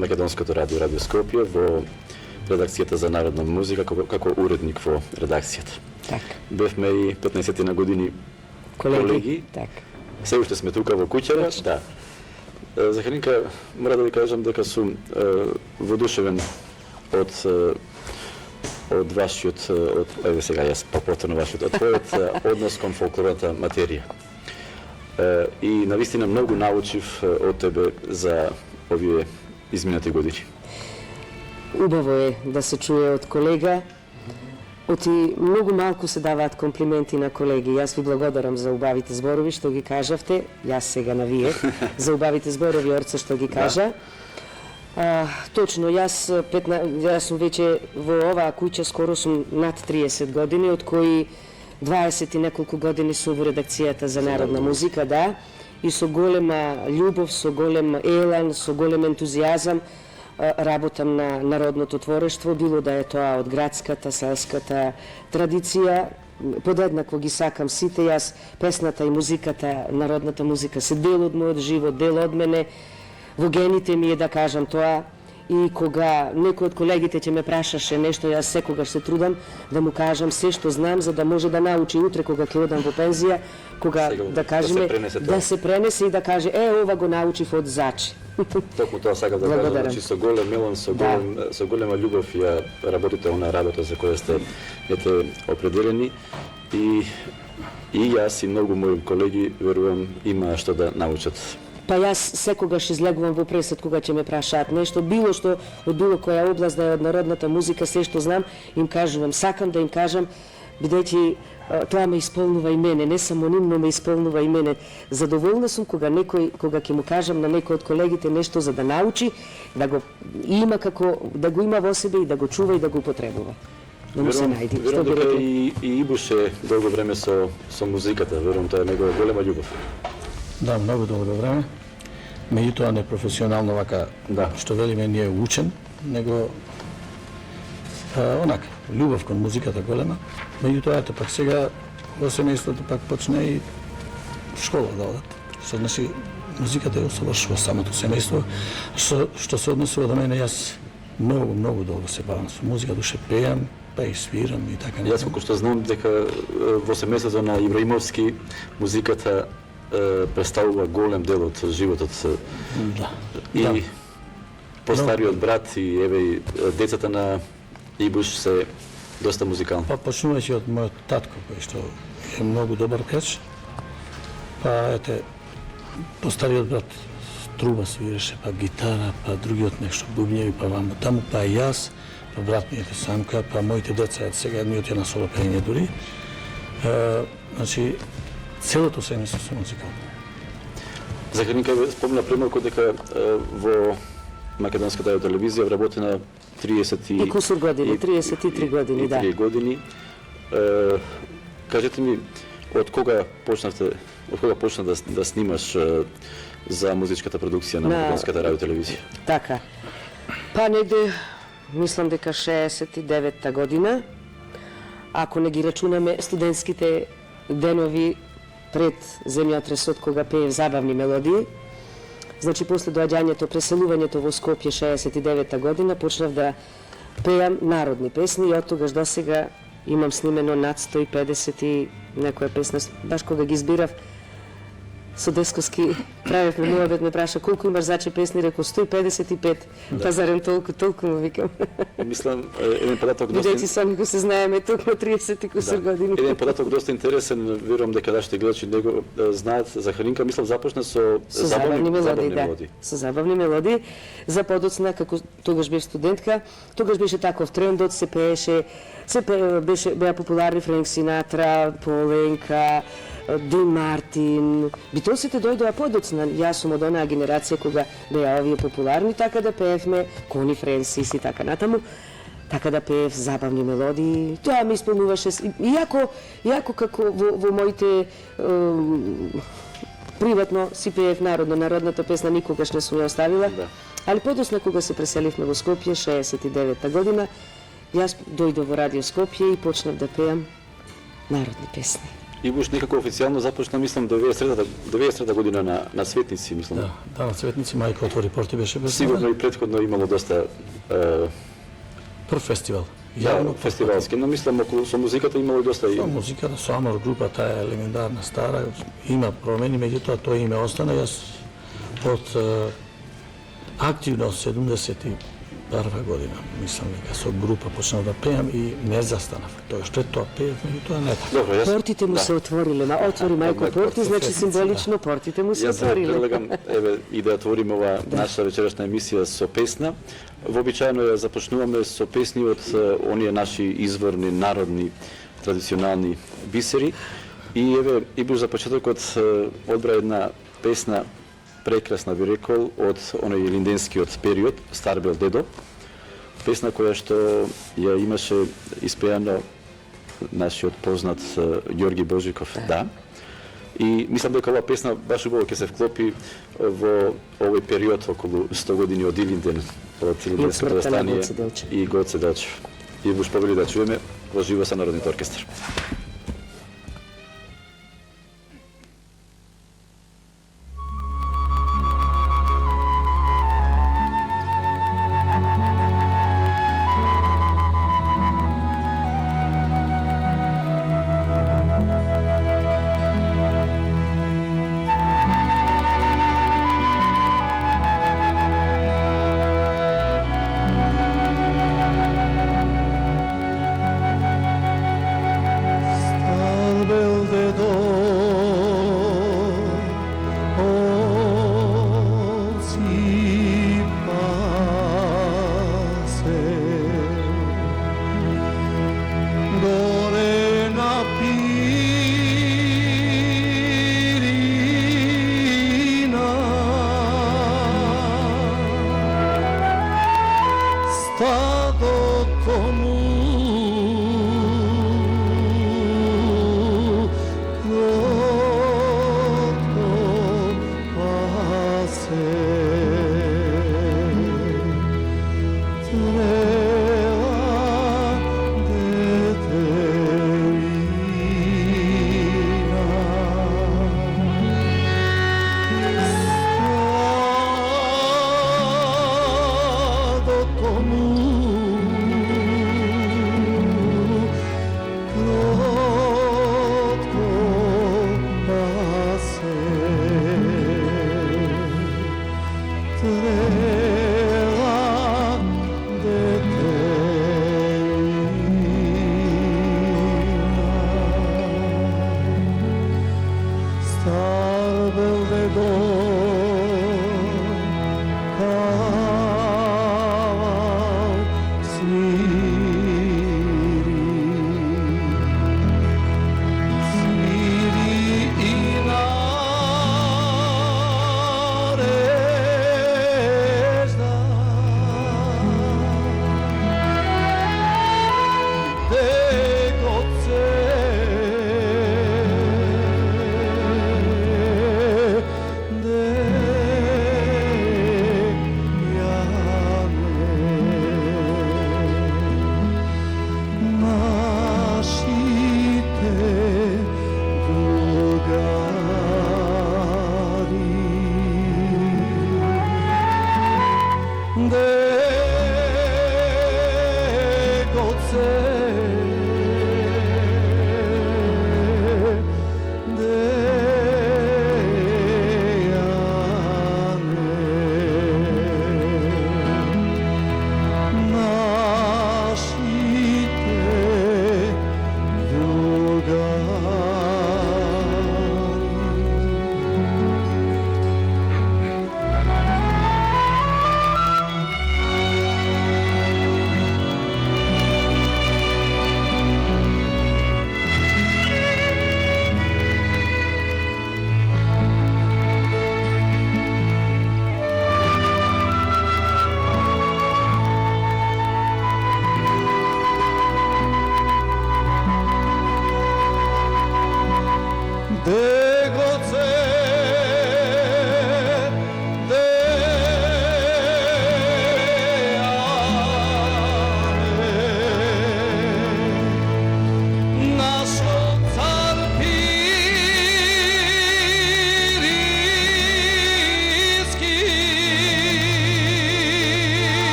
Македонското радио Радио Скопје во редакцијата за народна музика како уредник во редакцијата. Така. Бевме и 15 на години колеги. Така. Се уште сме тука во куќава, да. Захаринка, мора да ви кажам дека сум воодушевен од вашиот, еве сега јас повторно вашиот, од твојот однос кон фолклорната материја. И навистина многу научив од тебе за овие изминати години. Убаво е да се чуе од колега. Оти многу малку се даваат комплименти на колеги. Јас ви благодарам за убавите зборови што ги кажавте. Јас сега на вие за убавите зборови Орце што ги кажа. Точно, јас сум веќе во оваа куќа скоро сум над 30 години, од кои 20 и неколку години сум во редакцијата за народна музика, да, и со голема љубов, со голем елан, со голем ентузијазам работам на народното творештво, било да е тоа од градската, селската традиција. Подеднакво ги сакам сите, јас песната и музиката, народната музика се дел од мојот живот, дел од мене, во гените ми е да кажам тоа. И кога некој од колегите ќе ме прашаше нешто, јас секогаш се трудам да му кажам се што знам, за да може да научи утре кога ќе одам во пензија, кога да кажеме да се пренесе и да каже ова го научив од Зачи. Токму тоа сакам да кажам, значи со голем елан, со голема љубов ја работите она работа за која сте определени и јас и многу мои колеги верувам има што да научат. Па јас секогаш излегувам во пресед кога ќе ме прашаат нешто, било што од било која област да е од народната музика, се што знам, им кажувам, сакам да им кажам, бидејќи тоа ме исполнува и мене, не само ним, но ме исполнува и мене. Задоволна сум кога ќе му кажам на некој од колегите нешто за да научи, да го има да го има во себе и да го чува и да го употребува. Да му се најди. Верувам дека и Ибуше долго време со музиката, верувам тоа е негова голема љубов. Да, многу долго време. Меѓутоа не професионално вака, што велиме ние учен, него онака, љубов кон музиката голема. Меѓутоа ето пак сега во семејството пак почне и школа да одат. Што значи музиката е усовршува самото семејство. Што се однесува до мене, јас многу долго се бавам со музика, душе пеам, па и свирам и така. Јас колку што знам дека во семејството на Ибраимовски музиката представува голем дел од животот. Да. И постариот брат и еве децата на Ибуш се доста музикални. Па почнувајќи од мојот татко кој што е многу добар печ. Па ете постариот брат труба свиреше, па гитара, па другиот нешто бубњеви, па ваму таму, па јас, па брат ми ете Самка, па моите деца сега едниот е на соло пеење дури. Значи целото семејство се музикално. Захаринка спомна премалку дека во Македонската телевизија вработи на 30 и кусур години, 33 години, да. 3 години. Кажете ми, од кога почна да снимаш за музичката продукција на Македонската радиотелевизија? Така. Па негде, мислам дека 69-та година, ако не ги рачунаме студентските денови пред земјотресот кога пеев забавни мелодии. Значи, после доаѓањето, преселувањето во Скопје 69-та година, почнав да пеам народни песни и од тогаш до сега имам снимено над 150 и некоја песна. Баш кога ги избирав, со Десковски правевме муабет, ме праша колку имаш Заче песни, реко 155, па зарем толку му викам. Мислам, еден податок бидејќи со него се знаеме токму 30 и кусур години. Еден податок доста интересен, верувам дека нашите гледачи него знаат. Захаринка, мислам, започна со забавни мелодии. Со забавни мелодии. За подоцна, како тогаш бев студентка, тогаш беше таков трендот, се пееше, беа популарни Френк Синатра, Поленка, Дин Мартин. Битолсите дојдоа подоцна. Јас сум од онаа генерација кога беа овие популарни, така да пеевме Кони Френсис и така натаму. Така да пеев забавни мелодии. Тоа ми исполнуваше. Иако како во моите приватно си пеев народната песна, никогаш не сум ја оставила. Да. Али подоцна кога се преселивме во Скопје 69-та година, јас дојдов во Радио Скопје и почнав да пеам народни песни. и уж некако официјално започна, мислам, 93-та година на Светници, мислам. Да, на Светници мајка отвори порти беше без. Сигурно и претходно имало доста прв фестивал. Јавно фестивалски, но мислам околу со музиката имало доста и музиката со Амор група, таа е легендарна, стара, има промени, меѓутоа тоа име остана. Јас од активно од 71 година, мислам дека со група почнав да пеам и не застанав. Тоа што тоа пеев, меѓутоа не така. Добро, јас Портите му се отвориле, отвори мајко порти, значи символично портите му се Јас отвориле. предлагам и да отвориме ова наша вечерашна емисија со песна. Вообичаено ја започнуваме со песни од оние наши изворни, народни, традиционални бисери. И еве, и за почетокот одбра една песна прекрасна, би рекол, од оној линденскиот период, Старбел дедо. Песна која што ја имаше испеано нашиот познат Ѓорги Божиков, да. И мислам дека оваа песна баш убаво ќе се вклопи во овој период околу 100 години од Илинден, од Илинденското востание и Гоце Делчев. И буш побели да чуеме во живо со Народниот оркестар.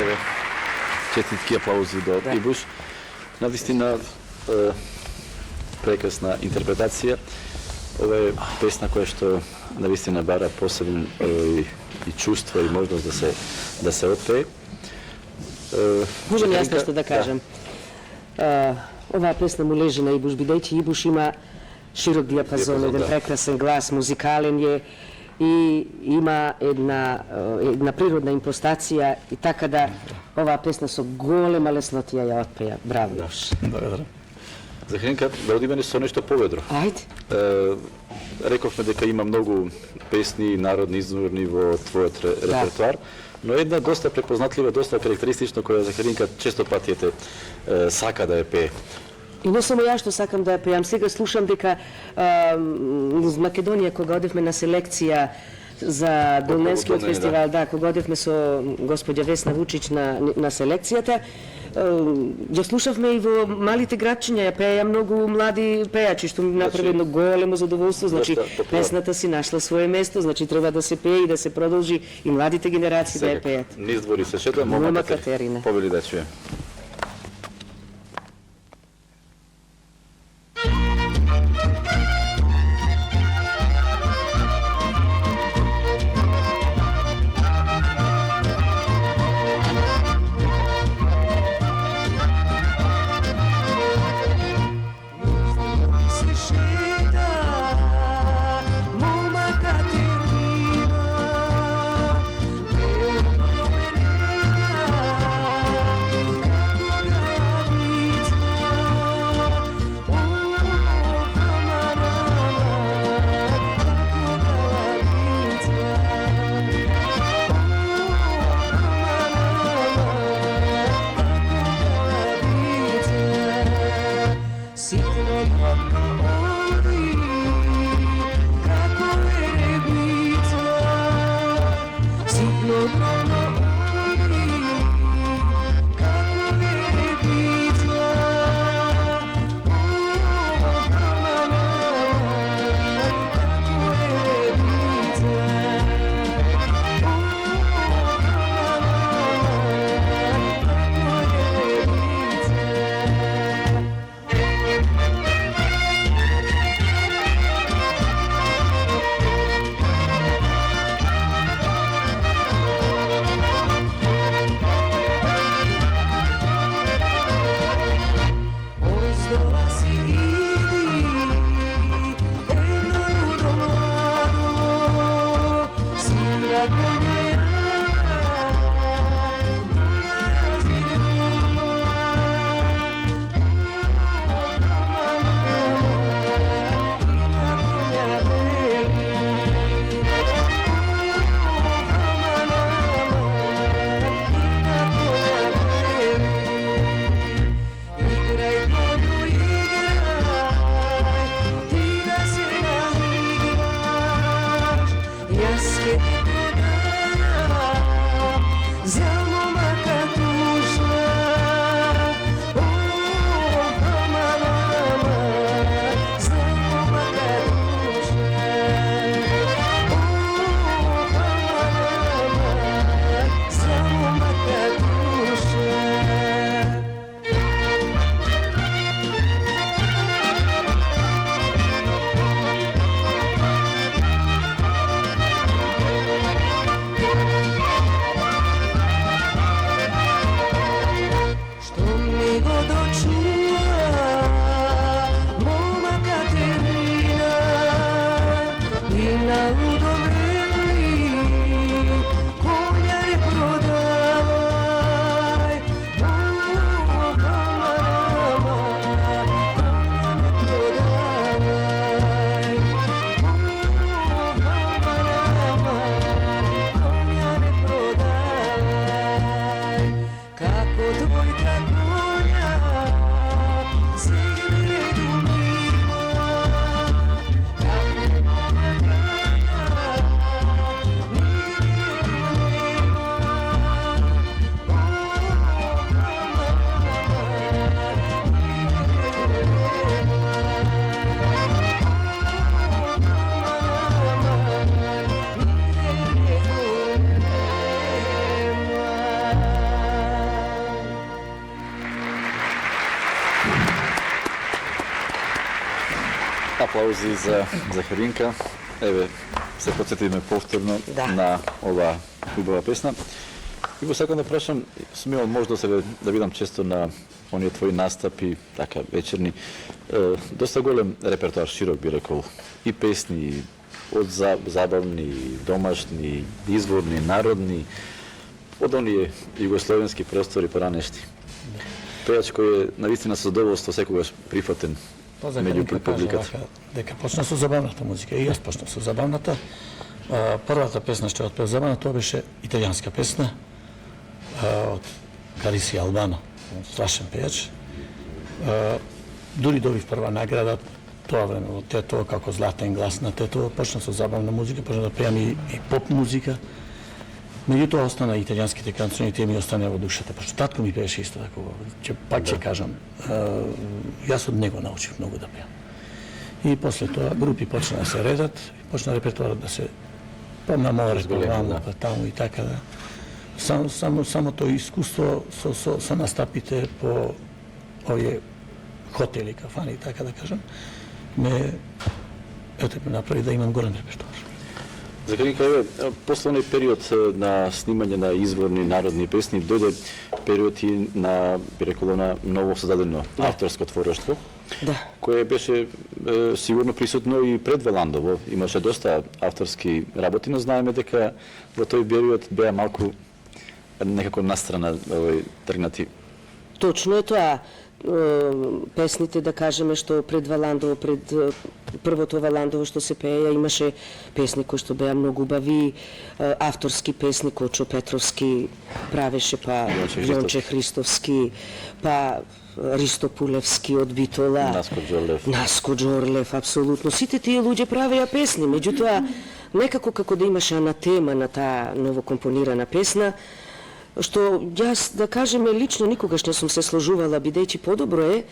Еве, честитки аплаузи до Ибуш. Навистина прекрасна интерпретација. Ова е песна која што навистина бара посебен и чувство и можност да се отпее. Можам јас нешто да кажам. Оваа песна му лежи на Ибуш, бидејќи Ибуш има широк диапазон, еден прекрасен глас, музикален е и има една природна импостација и така да оваа песна со голема леснотија ја отпеја. Браво. Благодарам. Захаринка, да одиме со нешто поведро. Ајде. Рековме дека има многу песни народни изворни во твојот репертоар, но една доста препознатлива, доста карактеристична која Захаринка често пати сака да ја пее. И не само ја што сакам да ја пеам, сега слушам дека из Македонија кога одевме на селекција за Долненскиот фестивал, кога одевме со господја Весна Вучич на селекцијата, ја слушавме и во малите градчиња, ја пеја многу млади пејачи, што ми направи едно големо задоволство, значи песната си нашла свое место, значи треба да се пее и да се продолжи и младите генерации да ја пеат. Низ двори се шета, мома Катерина. Повели да чуем. аплаузи за Захаринка. Еве, се подсетиме повторно на оваа убава песна. И го сакам да прашам, сум имал можност да видам често на оние твои настапи, така вечерни, доста голем репертоар, широк би рекол, и песни, од забавни, домашни, изворни, народни, од оние југословенски простори поранешни. Пејач кој е навистина со задоволство секогаш прифатен меѓу публиката. Дека почна со забавната музика, и јас почнав со забавната. Првата песна што отпев забавна, тоа беше италијанска песна од Кариси Албано, страшен пејач. Дури добив прва награда тоа време од Тето, како златен глас на Тето. Почна со забавна музика, почна да пеам и поп музика. Меѓутоа остана италијанските канцони, тие ми остане во душата, пошто татко ми пееше исто така. Ќе кажам, јас од него научив многу да пеам. И после тоа групи почна да се редат, почна репертоарот да се на море, по таму и така да. Самото искуство со настапите по овие хотели, кафани, така да кажам, ме направи да имам голем репертоар. Захаринка, после оној период на снимање на изворни народни песни, дојде период и на, би рекол, на ново создадено авторско творештво, кое беше сигурно присутно и пред Веландово. Имаше доста авторски работи, но знаеме дека во тој период беа малку некако настрана тргнати. Точно е тоа. Песните, да кажеме, што пред Валандово, пред првото Валандово што се пеја, имаше песни кои што беа многу убави, авторски песни, Кочо Петровски правеше, па Јонче Христовски, па Ристо Пулевски од Битола, Наско Џорлев, апсолутно. Сите тие луѓе правеа песни, меѓутоа некако како да имаше анатема на таа новокомпонирана песна, што јас, да кажеме, лично никогаш не сум се сложувала, бидејќи подобро е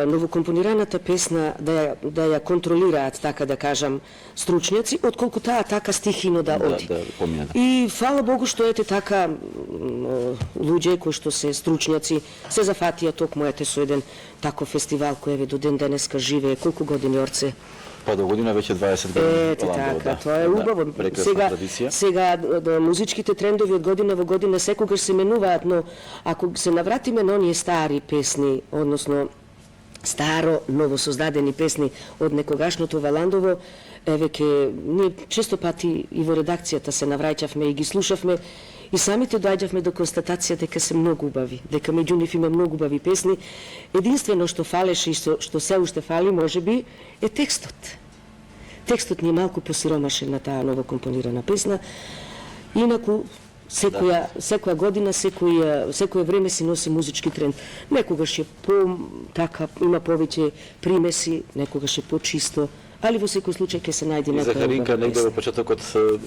новокомпонираната песна да ја контролираат, така да кажам, стручњаци, отколку таа така стихино да оди. И фала Богу што ете така луѓе кои што се стручњаци се зафатија токму ете со еден таков фестивал кој еве до ден денеска живее. Колку години Орце? Па до година веќе 20 години. Ете така, тоа е убаво. Сега музичките трендови од година во година секогаш се менуваат, но ако се навратиме на оние стари песни, односно старо, новосоздадени песни од некогашното Валандово, еве ке ние често пати и во редакцијата се навраќавме и ги слушавме и самите доаѓавме до констатација дека се многу убави, дека меѓу нив има многу убави песни. Единствено што фалеше и што се уште фали, можеби, е текстот. Текстот ни е малку посиромашен на таа новокомпонирана песна. Инаку секоја година, секое време си носи музички тренд. Некогаш е така, има повеќе примеси, некогаш е почисто, али во секој случај ќе се најде некоја. Захаринка негде во почетокот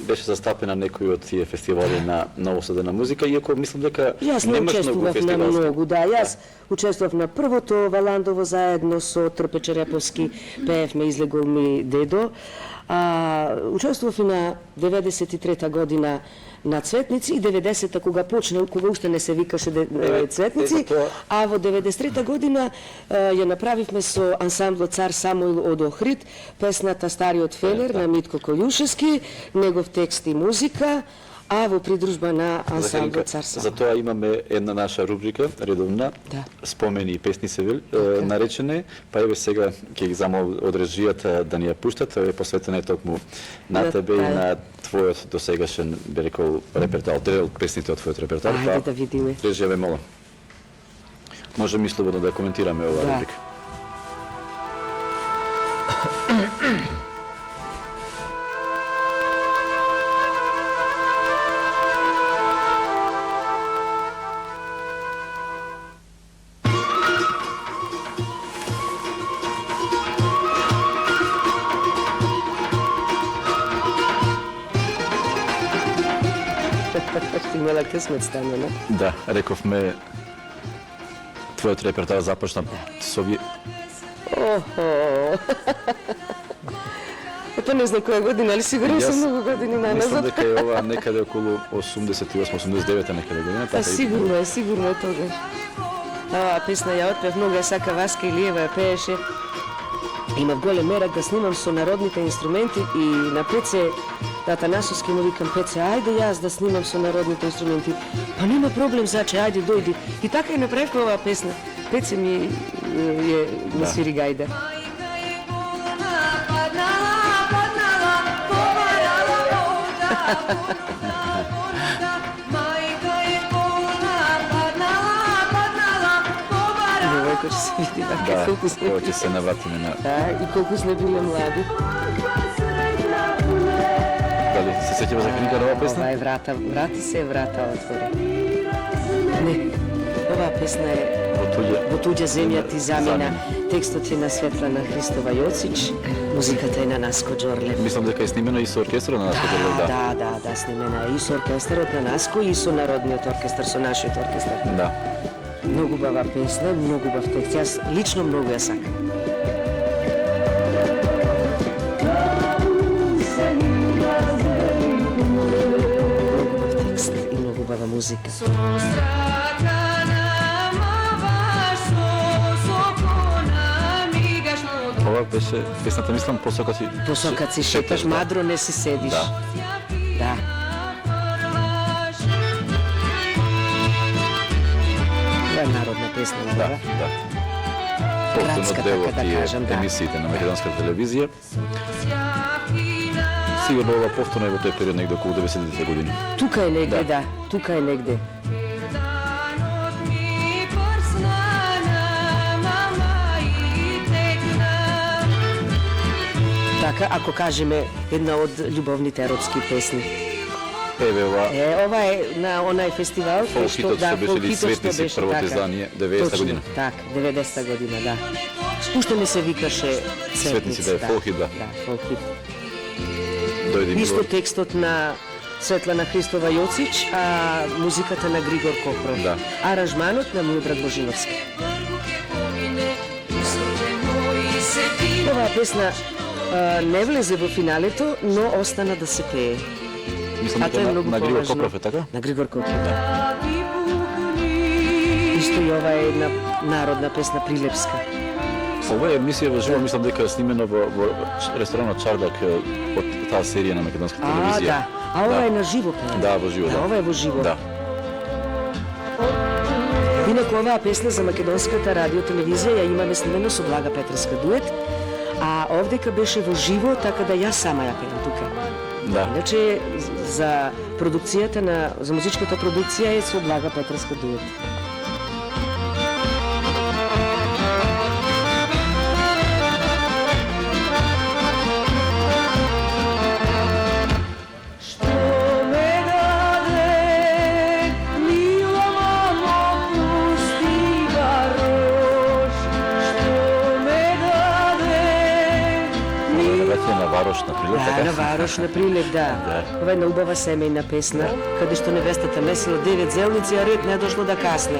беше застапена некој од тие фестивали на новосоздадена музика, иако мислам дека немаш многу фестивалски. Јас учествував на првото Валандово заедно со Трпе Череповски, пеевме Излегол ми дедо. Учествував и на 93-та година на Цветници и 90-та кога почна, кога уште не се викаше Цветници, а во 93-та година ја направивме со ансамблот Цар Самуил од Охрид, песната Стариот фенер на Митко Колјушевски, негов текст и музика, а во придружба на ансамблот Цар Самуил. Затоа имаме една наша рубрика, редовна, спомени и песни се наречене, па еве сега ќе ги замолам од режијата да ни ја пуштат, тоа е посветена токму на тебе и на твојот досегашен, би рекол, репертоар, дел од песните од твојот репертоар. Ајде да видиме. Режија ве молам. Можеме и слободно да коментираме оваа рубрика. Имала късмет стане, не? Да, рековме твојот репертоар започна со ви. Ето не знам која година, али сигурно се многу години назад. Мислам дека е ова некаде околу 88-89 некаде година. Па сигурно е тогаш. Оваа песна ја отпев, многу ја сака Васка Илиева ја пееше. Имав голем мерак да снимам со народните инструменти и на Пеце, Атанасовски му викам, Пеце, ајде јас да снимам со народните инструменти. Па нема проблем, заче, ајде, дојди. И така и направив оваа песна. Пеце ми свири гајда. Девојко ќе се види колку сме. Ќе се навратиме на... Да, и колку сме биле млади. Дали се сеќава за книга на оваа песна? Ова е врата отвори. Не, оваа песна е Во туѓа земја ти замина. Текстот е на Светлана Христова Јоцич, музиката е на Наско Џорлев. Мислам дека е снимена и со оркестрот на Наско Џорлев, да. Да, снимена е и со оркестарот на Наско и со народниот оркестар, со нашиот оркестар. Да. Многу убава песна, многу убав текст. Јас лично многу ја сакам. Многу убав текст и многу убава музика. Ова беше песната, мислам, Посокат си шеташ, мадро не си седиш. Да. Това е народна песна, Да. Повторно дел од да тие кажам, да. емисиите на македонска телевизија. Сигурно ова повторно е во тој период негде околу 90-те години. Тука е негде, да. Тука е негде. Така, ако кажеме една од љубовните еротски песни. Еве ова. Ова е на онај фестивал Фолхитот што беше ли Светници, првото издание, 90-та година. Така, 90-та година, да. Уште не се викаше Светници, да е Фолхит, да. Да, Фолхит. Дојде Исто текстот на Светлана Христова Јоцич, а музиката на Григор Копров. Да. Аранжманот на Милдрад Божиновски. Оваа песна не влезе во финалето, но остана да се пее. Мислам дека на Григор Копров е така? На Григор Копров, да. Исто и ова е една народна песна Прилепска. Ова е емисија во живо, мислам дека е снимена во ресторанот Чардак од таа серија на македонска телевизија. Да. А ова е на живо пеена. Да, во живо, да. Ова е во живо. Да. Инаку оваа песна за македонската радиотелевизија ја имаме снимено со Блага Петровска дует, а овдека беше во живо, така да јас сама ја пеам тука. Да. Иначе за продукцијата за музичката продукција е со Блага Петровска дует. Варош на Прилеп, така? На Варош на Прилеп, да. Ова е една убава семејна песна, каде што невестата месила 9 зелници, а ред не дошло да касне.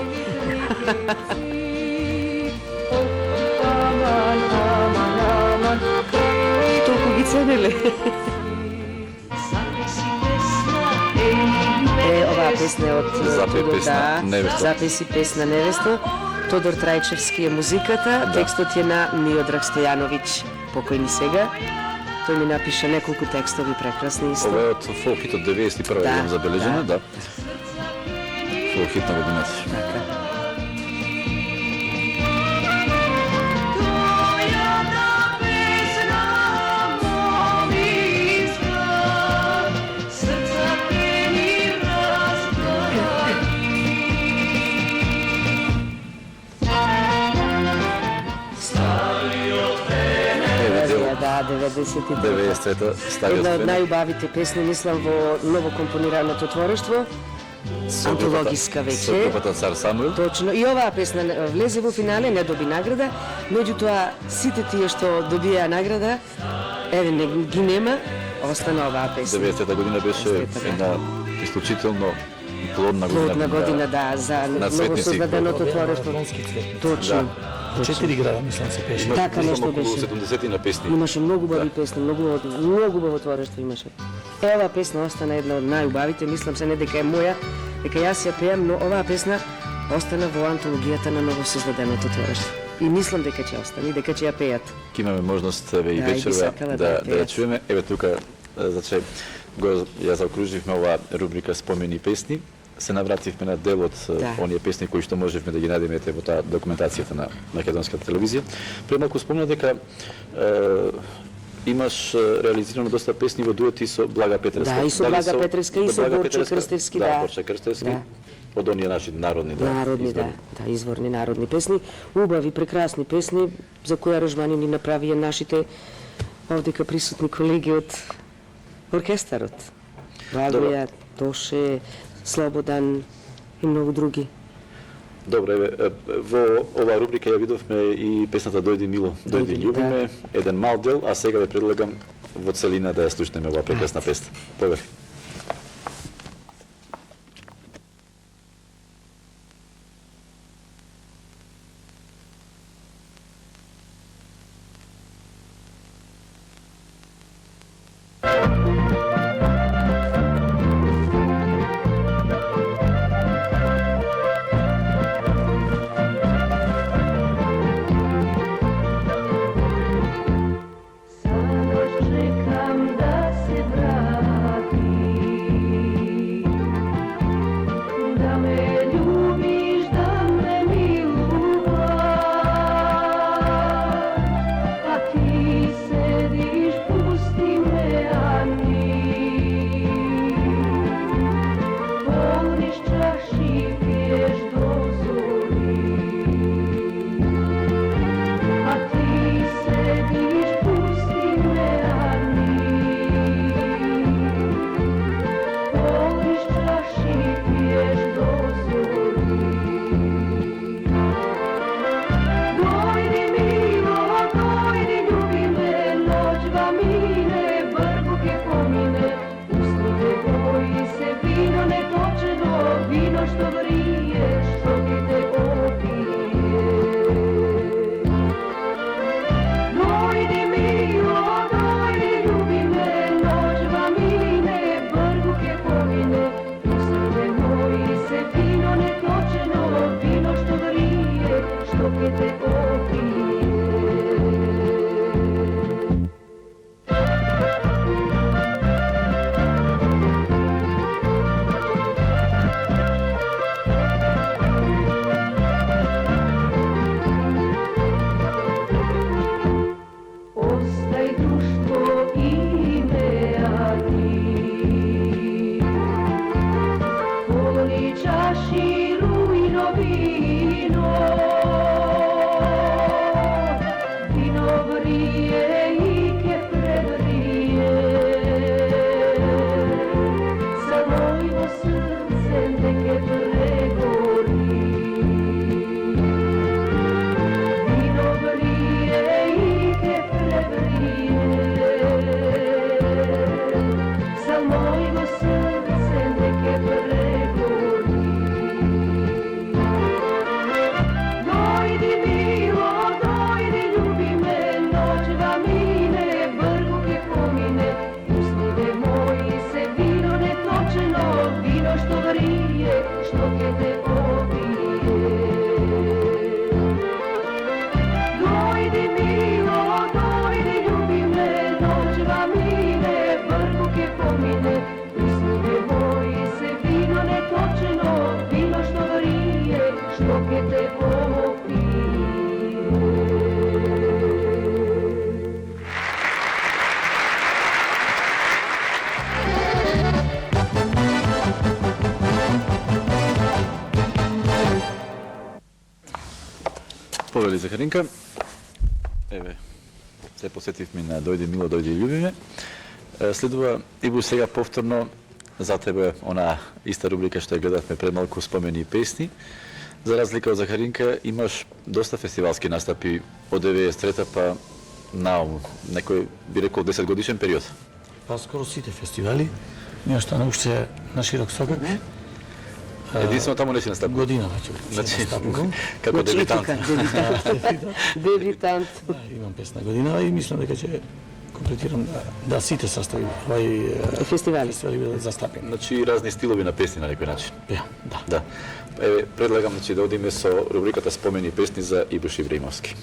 Толку ги ценеле. Оваа песна е од Записи песна невесто. Тодор Трајчевски е музиката, текстот е на Миодраг Стојановиќ, покојни сега. Тој ми напиша неколку текстови прекрасни исто. Ова е од Фолхит од 91 година забележена, да. Фолхит на годината. Така. Да, 90-та, стариот една од фен. најубавите песни, мислам, во ново компонираното творештво. Антологиска вече. Сокопата цар Самуил. Точно. И оваа песна влезе во финале, не доби награда, меѓутоа сите тие што добија награда, еве не ги нема, остана оваа песна. 90-та година беше една исклучително плодна година. Плодна година, да, за ново создаденото творештво. Точно. 4 града, мислам, се пеше. Така нешто околу беше. 70 на песни. Имаше многу убави песни, многу убаво творештво имаше. Оваа песна остана една од најубавите, мислам се не дека е моја, дека јас ја пеам, но оваа песна остана во антологијата на новосоздаденото творештво. И мислам дека ќе остане, дека ќе ја пеат. Ке имаме можност еве и Да, и би вечерва сакала да да ја пеат. чуеме. Еве тука значи ја заокруживме оваа рубрика Спомени песни. Се навративме на дел од Да. оние песни кои што можевме да ги најдеме во таа документацијата на македонската телевизија. Премалку спомна дека имаш реализирано доста песни во дуети со Блага Петреска. Да, и со Дали Блага Петреска, и со Блага Борчо Петреска? Крстевски, Да, да. Борчо Крстевски. Да. Од оние наши народни, да. Народни, да, изворни. да, изворни народни песни, убави, прекрасни песни, за кои аранжмани ни направија нашите овдека присутни колеги од оркестарот. Благоја, Тоше, Слободан и многу други. Добро, еве, во оваа рубрика ја видовме и песната Дојди мило, дојди Дојди, љубиме, еден мал дел, а сега ве предлагам во целина да ја слушнеме оваа прекрасна песна. Повели. Samo čekam da se vrati, da me ljubiš, da me miluvaš, a ti sediš, pusti me, a mi polniš čaši, piješ do zori. A ti sediš, pusti me, a mi poliš čaši, piješ do zori. Dojdi milo, dojdi, ljubi me, noć va mine, brguke pomine, usnite boji se vino netočeno, vino što vrije, što ti te opije. Dojdi milo, dojdi, ljubi me, noć va mine, brguke pomine, usnite moji se vino netočeno, vino što vrije, što ke te opije. Ostaj društvo ime, a ti poli čaši rujno vino, vino vrije i ke prevrije, sa mojim srcem neke pregori. Vino vrije i ke prevrije, sa mojim srcem neke pregori. Dojdi milo, dojdi, ljubi me, noć va mine, brguke pomine, usnive moji se vino netočeno, vino što vrije, što ke te opije. Dojdi milo, dojdi, ljubi me, noć va mine, brguke pomine, usnite moji se vino netočeno, vino što vrije, što ke te opije. Повели Захаринка. Еве, се посетивме на Дојди мило, дојди љубиме. Следува Ибу сега повторно за тебе она иста рубрика што ја гледавме пред малку, Спомени и песни. За разлика од Захаринка имаш доста фестивалски настапи од 93-та па наум, некој би рекол 10 годишен период. Па скоро сите фестивали, ми остана уште на широк сокак. Единствено таму не си настапил. Година веќе. Значи, настапувам. како дебитант. Дебитант. Да, имам 5 година и мислам дека ќе комплетирам да сите состави овај Фестивали. бидат застапени. Значи разни стилови на песни на некој начин. Да, да. Да. Еве предлагам значи да одиме со рубриката Спомени песни за Ибуш Ибраимовски.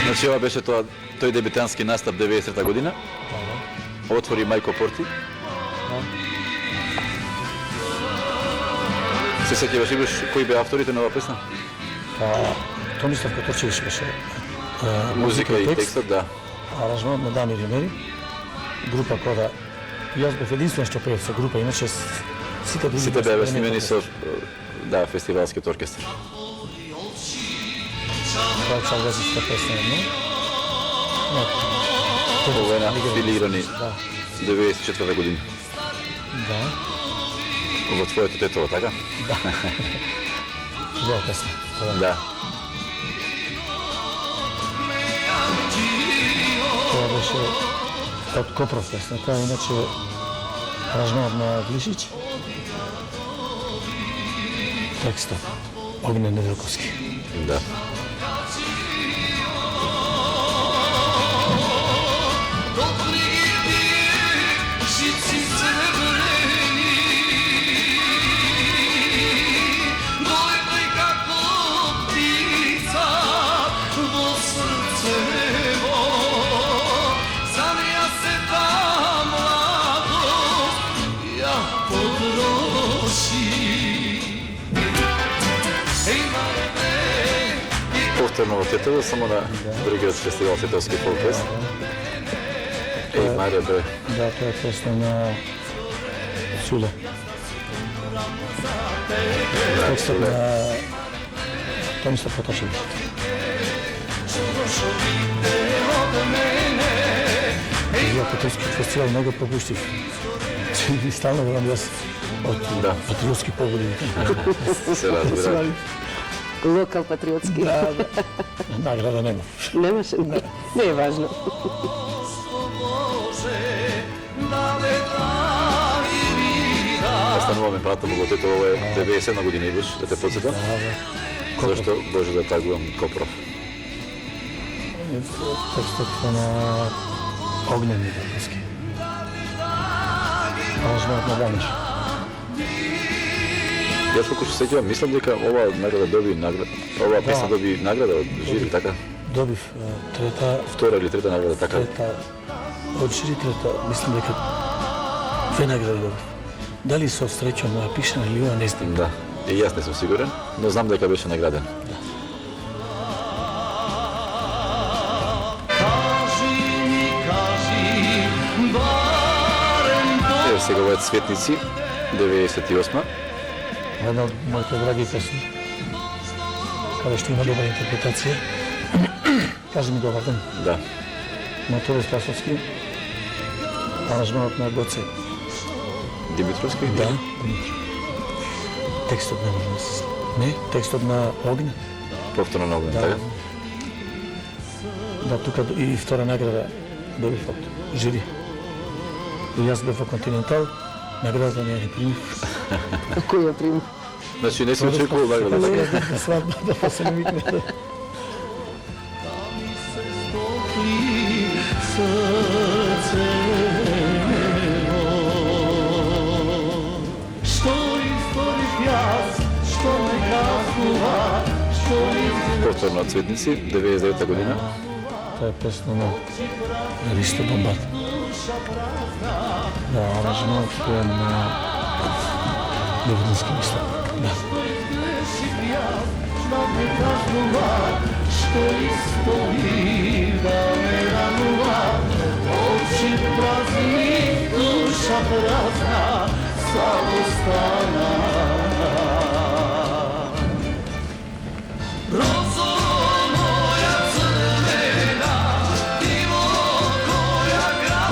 Значи ова беше тој дебитански настап 90-та година. Отвори Мајко Порти. Се сеќаваш Ибуш кои беа авторите на оваа песна? Томислав Которчевич беше Музика и текстот, да. аранжманот на Дамир Имери, група која јас бев единствен што пеев со група, иначе сите други Сите беа снимени со да, фестивалскиот оркестар. Тоа чак да се песна, но Ова е на филирани да, 94 година. да, Во твоето тетово, така? убава песна. Да. Тоа беше од Копров песната, иначе аранжманот на Глишич. Текстот Огнен Неделковски. Да. Повторно во Тетово, само на другиот фестивал Тетовски фолкфест. Еј, Марија бе. Да, тоа е песна на Суле. Текстот на Томислав Поточевич. Ја Тетовски фестивал многу пропуштив. И стално велам јас од Да. патриотски погледи. Се разбира. Локал патриотски. Да, да. Награда нема. Немаше? Не е важно. Стануваме пратам во Тетово, ова е 97 година Ибуш, да те подсетам. Зашто Боже да тагувам Копров. Текстот на Огнен Неделковски. Аранжманот на Даниш. Јас колку се сеќавам, мислам дека оваа награда доби награда. Оваа песна доби награда од жири, така? Добив трета Втора или трета награда, така? од жири трета, мислам дека две награди добив. Дали со среќа моја пишана или ова не знам. Да. И јас не сум сигурен, но знам дека беше награден. Еве сега ова е Цветници, 98. Една од моите драги песни, каде што има добра интерпретација. Кажи ми добар ден. Да. Моторе Спасовски, аранжманот на Гоце. Димитровски? Да, Димитро. Текстот не може да се... Не, текстот на Огне. Повторно на Огнен, Да. така? Да, тука и втора награда добив од жири. И јас бев во Континентал, наградата не ја ни примив. Кој ја прими? Значи не си очекувал награда. Не, да свадба, да се не викне. Повторно Цветници, 99 година. Тоа е песна на Ристо Бомбат. Да, аранжманот е на Девински, мислам. Да.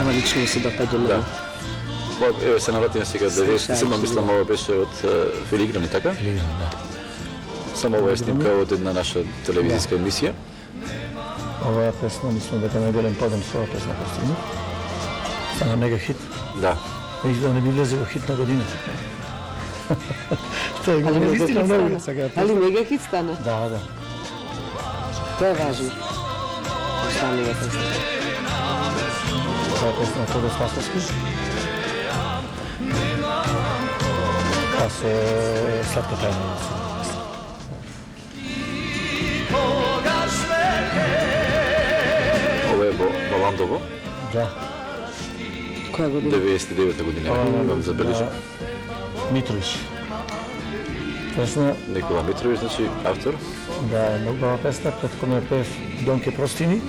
Ова лично ми се допаѓа Да. многу. Еве се навратиме сега 97, мислам ова беше од Филиграни, така? Филигран, да. Само ова е снимка од една наша телевизиска емисија. Оваа песна, мислам дека најголем подем со оваа песна постигна. Стана мега хит. Да. Изгледа не би влезе во хит на годината. Тоа го Али гледа наистина дека многу стана. сега. Али мега хит стана. Да. Тоа е важно. Стана е песна. Тоа е песна на Тодор Спасовски. А со Сладка тајна. Ова е Баландово, Да. Која година? 99 година, вам забележам. Митрович. Песна, Никола Митровиќ, значи автор. да, е многу убава песна, претходно е пев Донке Простини.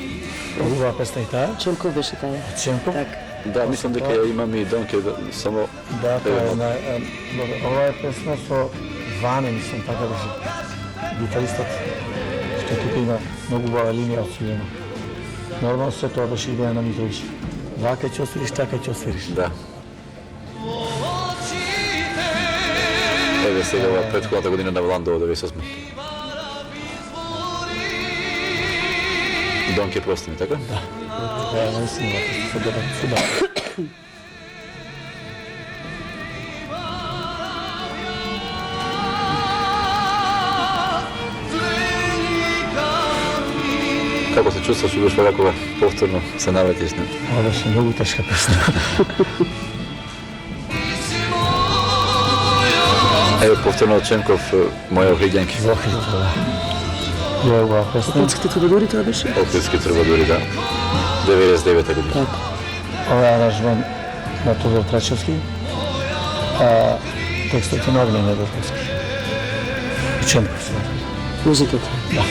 Многу убава песна и таа. Чемков беше таа. Чемков. Так. Да, мислам дека ја имам и Донке, само Да, тоа е на ова е песна со Ване, мислам така беше. Гитаристот. Што тука има многу убава линија отсвирена. Нормално се тоа беше идеја на Митрович. Вака ќе освириш, така ќе освириш. да. Еве сега ова претходната година на Баландово 98. Донке Простини, така? Да. Тоа е наистина со добар судак. Како се чувствуваш што беше вакова повторно се навратиш на? Ова беше многу тешка песна. Еве повторно од Ченков, моја охриѓанки. Зохилов, да. Ја убава песна. Отските трубадури тоа беше? Охридски трубадури, да. 99 година. Так. Ова е аранжман на Тодор Трачевски, а текстот е на Огнен Недовски. И Чемков. Музиката. Да.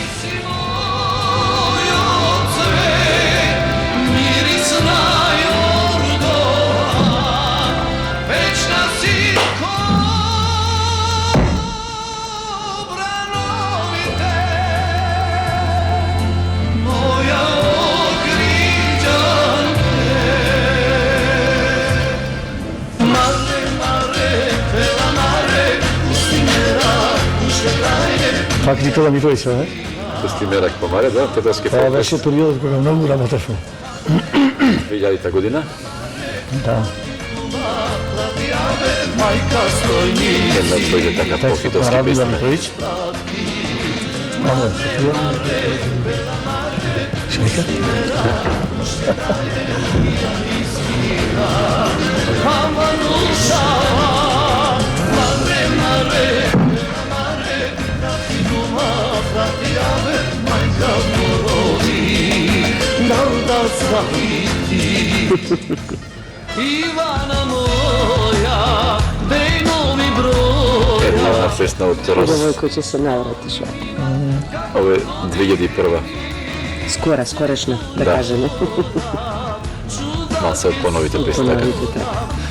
Пак Никола Митрович, не? Пусти мерак помаре, да, тетовски Тоа фолк. беше периодот кога многу работевме. 2000 година. Да. Една дојде така Текстот на по-хитовски Радмила песни. Митрович. Ама, Софија. Шмика? Ивана моја, деј нови број. Една песна од Рос. Девојко ќе се навратиш. Ова е 2001. Скорешна, да Да. кажеме. Малце од поновите песни, така. Поновите, така.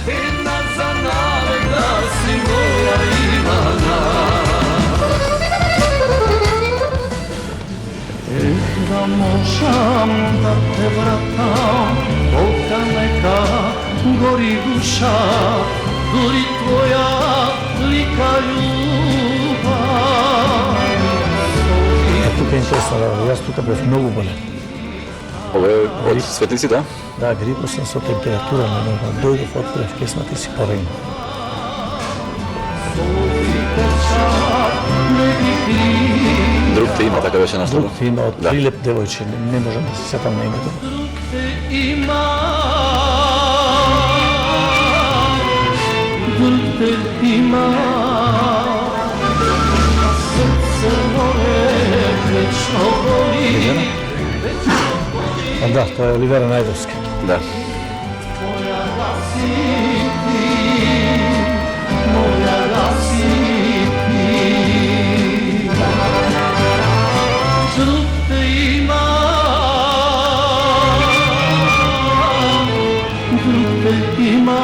Една за народа си моја Ивана. Да можам да те вратам, колка нека гори душа, дури твоја лика љубав. Тука е интересно, јас тука бев многу болен. Ова е од Светници, да? Да, грипо сам со температура, но дојдов отпрев песната и си порегна. Друг те има, така беше наследно. Друг ти има од Да. Прилеп девојче, не можам да се сетам на името. Има друг те има, а срце моје вечно боли. А да, тоа е Оливера Најдовски. Да. Моја раси ти, друг те има, друг те има,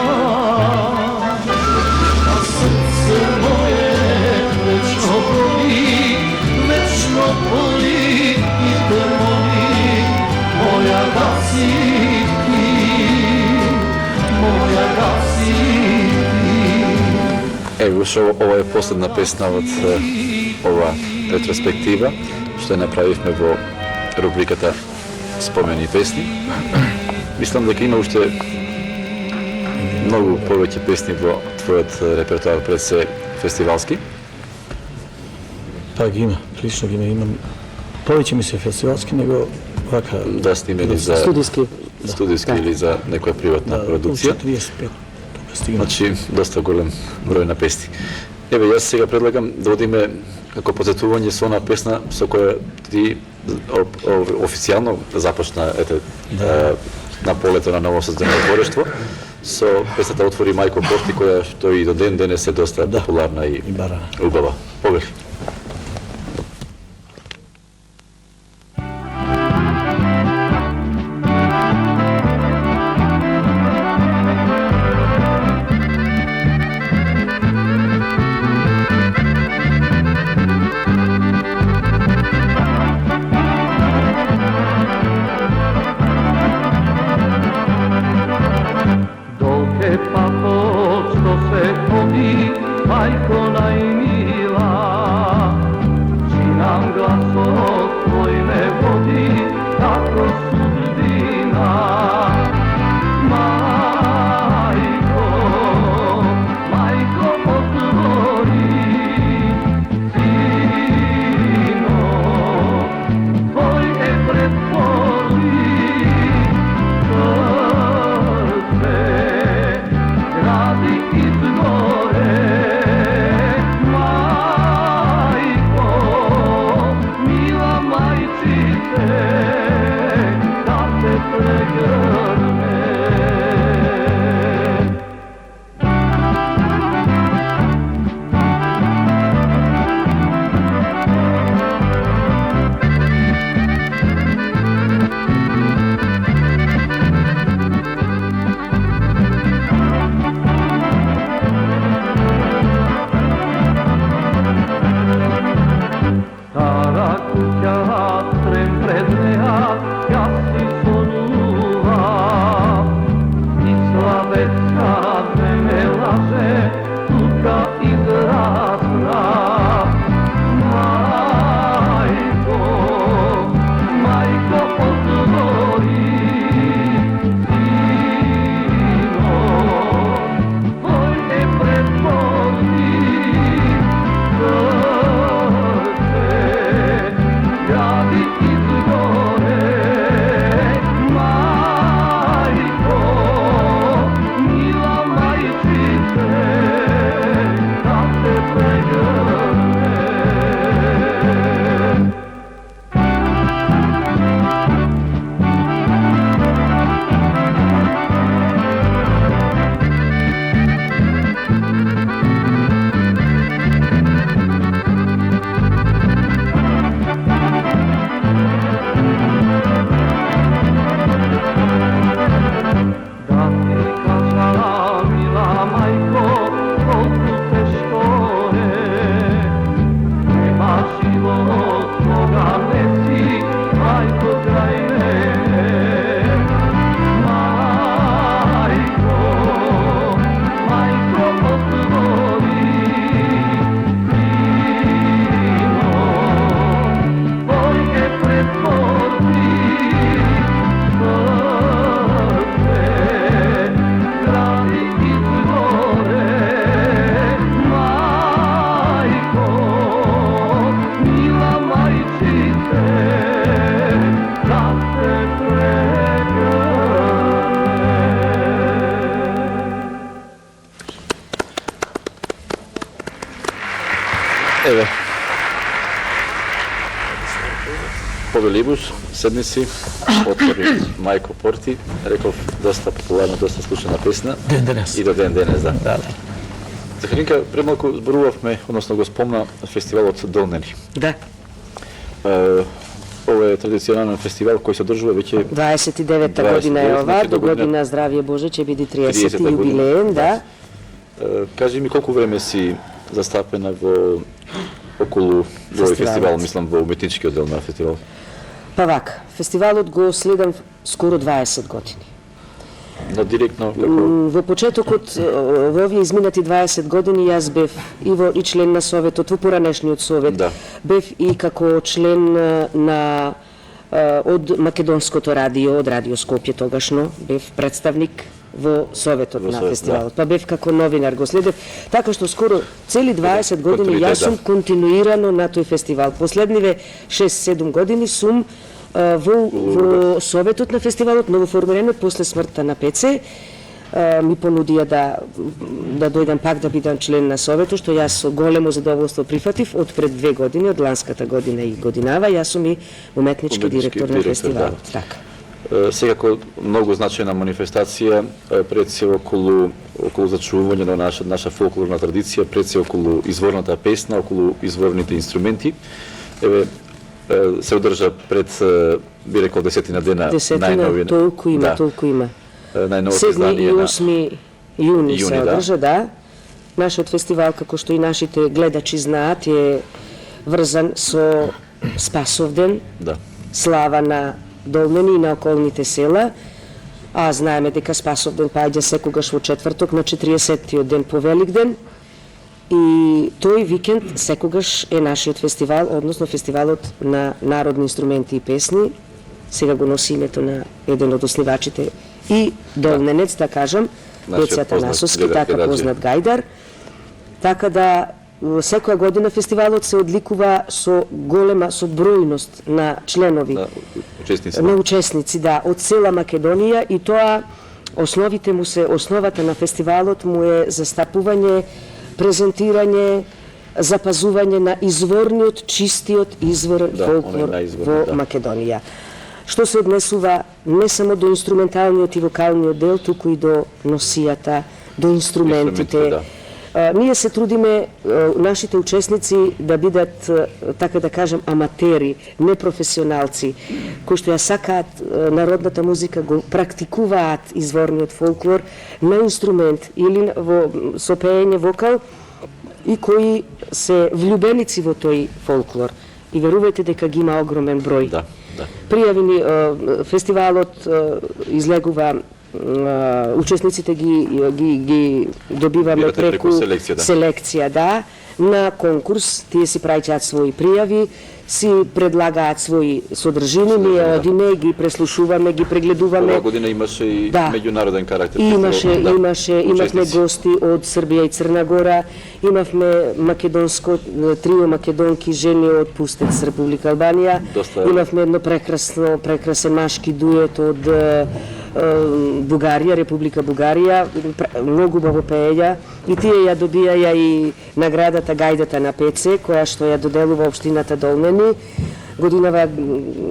а срце моје вечно боли, вечно боли и те моли, моја раси ти, моја раси ти. Ево, ова е последна песна од ова ретроспектива што ја направивме во рубриката Спомени песни. Мислам дека има уште многу повеќе песни во твојот репертоар пред се фестивалски. Па ги има, лично ги имам. Повеќе ми се фестивалски него вака Да снимени за Студиски. студиски или за некоја приватна продукција. 45. Тука стигна. Значи, доста голем број на песни. Еве, јас сега предлагам да одиме како подсетување со она песна со која ти официјално започна на полето на новосоздадено творештво со песната Отвори мајко порти, која што и до ден денес е доста популарна и барана. убава. Повели. Еве. Повели Ибуш, седни си, Отвори мајко порти, реков доста популарна, доста слушана песна. Ден денес. И до ден денес, да. Да. Захаринка, премалку зборувавме, односно го спомна фестивалот Долнени. Да. Ова е традиционален фестивал кој се одржува веќе 29-та година е ова, до година здравје Боже ќе биде 30-ти јубилеен, да. Кажи ми колку време си застапена во околу овој фестивал, мислам во уметничкиот дел на фестивал? Па вака, фестивалот го следам скоро 20 години. Но директно Во почетокот, во овие изминати 20 години, јас бев и член на Советот, во поранешниот Совет, Да. бев и како член на од Македонското радио, од Радио Скопје тогашно, бев представник во Советот на Совет, фестивалот. Па бев како новинар, го следев, така што скоро цели 20 години континуитет, јас сум да. континуирано на тој фестивал. Последниве 6-7 години сум во Советот на фестивалот, новоформирано после смртта на Пеце, ми понудија да дојдам пак да бидам член на Советот, што јас со големо задоволство прифатив од пред 2 години, од ланската година и годинава, јас сум и уметнички директор на фестивалот. Да. Така. Секако многу значајна манифестација, пред се околу зачувување на наша фолклорна традиција, пред се околу изворната песна, околу изворните инструменти. Еве, се одржа пред, би рекол, 10 дена Десетина, толку има, да, толку има. најновото 7 издание и на 8 јуни се Јуни, да. одржа, да. Нашиот фестивал, како што и нашите гледачи знаат, е врзан со Спасовден, да. слава на Долмени и на околните села, а знаеме дека Спасовден паѓа секогаш во четврток на 40-тиот ден по Великден, и тој викенд секогаш е нашиот фестивал, односно фестивалот на народни инструменти и песни. Сега го носи името на еден од основачите и долненец, да кажам, Нашиот Пеце познат Атанасовски, Гедаджи. така познат гајдар. Така да секоја година фестивалот се одликува со бројност на членови, На учесници. на учесници, да, од цела Македонија, и тоа основата на фестивалот му е застапување, презентирање, запазување на изворниот, чистиот изворен Да, фолклор оној најизворен, во да. Македонија. Што се однесува не само до инструменталниот и вокалниот дел, туку и до носијата, до инструментите. Инструментите, Ние се трудиме нашите учесници да бидат, така да кажам, аматери, непрофесионалци, кои што ја сакаат народната музика, го практикуваат изворниот фолклор на инструмент или со пеење вокал, и кои се влюбеници во тој фолклор. И верувајте дека ги има огромен број. Да, да. Пријавени, фестивалот излегува, учесниците ги добиваме Бирате преку селекција, да. селекција, да, на конкурс. Тие си праќаат своји пријави, си предлагаат своји содржини, ние да. одиме, ги преслушуваме, ги прегледуваме. Оваа година имаше и Да. меѓународен карактер. Имавме учесници. гости од Србија и Црна Гора, имавме македонско трио македонки жени од Пустец, Република Албанија, Доста. имавме едно прекрасен машки дует од Бугарија, Република Бугарија, многу убаво пееја, и тие ја добијаја и наградата Гајдата на Пеце, која што ја доделува општината Долмени. Годинава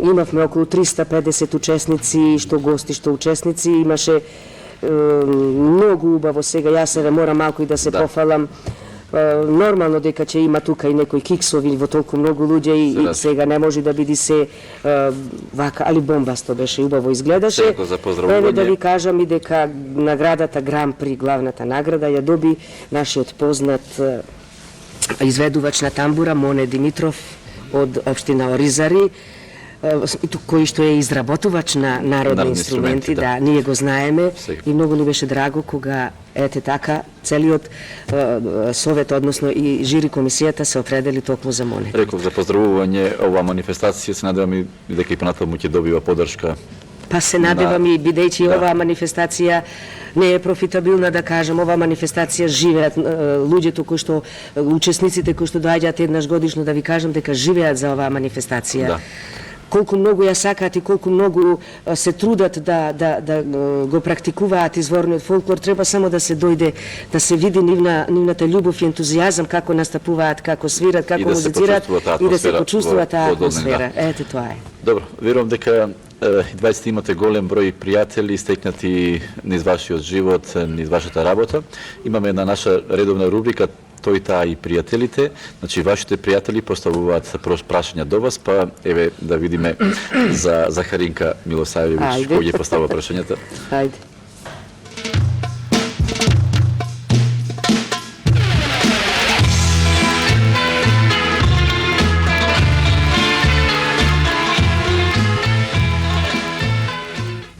имавме околу 350 учесници, што гости, што учесници, имаше многу убаво. Сега јас се морам малку и да се пофалам. Нормално дека ќе има тука и некои киксови во толку многу луѓе, и сега не може да биде се вака, али бомбасто беше, убаво изгледаше. Секако за поздравување. Еве да ви кажам и дека наградата Гран При, главната награда, ја доби нашиот познат изведувач на тамбура Моне Димитров од општина Оризари, кој што е изработувач на народни инструменти, да, ние го знаеме. Секако. И многу ни беше драго кога ете така целиот совет, односно и жири комисијата се определи токму за Моне. Реков за поздравување оваа манифестација, се надевам и дека и понатаму ќе добива подршка. Па се надевам и бидејќи оваа манифестација не е профитабилна, да кажам, оваа манифестација живеат луѓето кои што, учесниците кои што доаѓаат еднаш годишно, да ви кажам дека живеат за оваа манифестација. Да. Колку многу ја сакаат и колку многу се трудат да го практикуваат изворниот фолклор, треба само да се дојде, да се види нивната љубов и ентузијазам, како настапуваат, како свират, како музицираат, и да се почувствува таа атмосфера. Ете, тоа е. Добро, верувам дека и 20 имате голем број пријатели стекнати низ вашиот живот, низ вашата работа. Имаме една наша редовна рубрика Тој, таа и пријателите. Значи, вашите пријатели поставуваат прашања до вас, па еве да видиме за Захаринка Милосавлјевиќ, кој ги поставува прашањата. Ајде.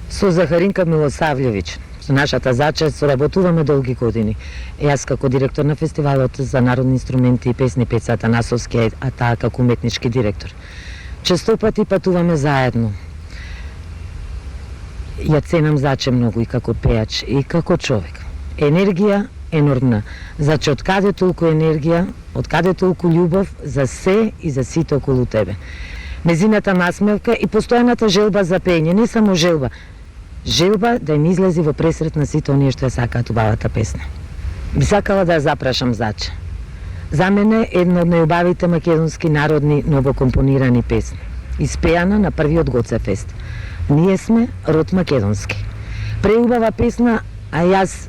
Со Захаринка Милосавлјевиќ. Со нашата Заче соработуваме долги години. Јас како директор на фестивалот за народни инструменти и песни Пеца Атанасовски, а таа како уметнички директор. Често пати патуваме заедно. Ја ценам Заче многу и како пеач и како човек. Енергија енормна. Заче, од каде толку енергија, од каде толку љубов за се и за сите околу тебе. Незината насмевка и постојаната желба за пење, не само желба да им излези во пресрет на сите оние што ја сакаат убавата песна. Би сакала да ја запрашам Заче. За мене една од најубавите македонски народни новокомпонирани песни, испеана на првиот Гоцефест. Ние сме род македонски. Преубава песна, а јас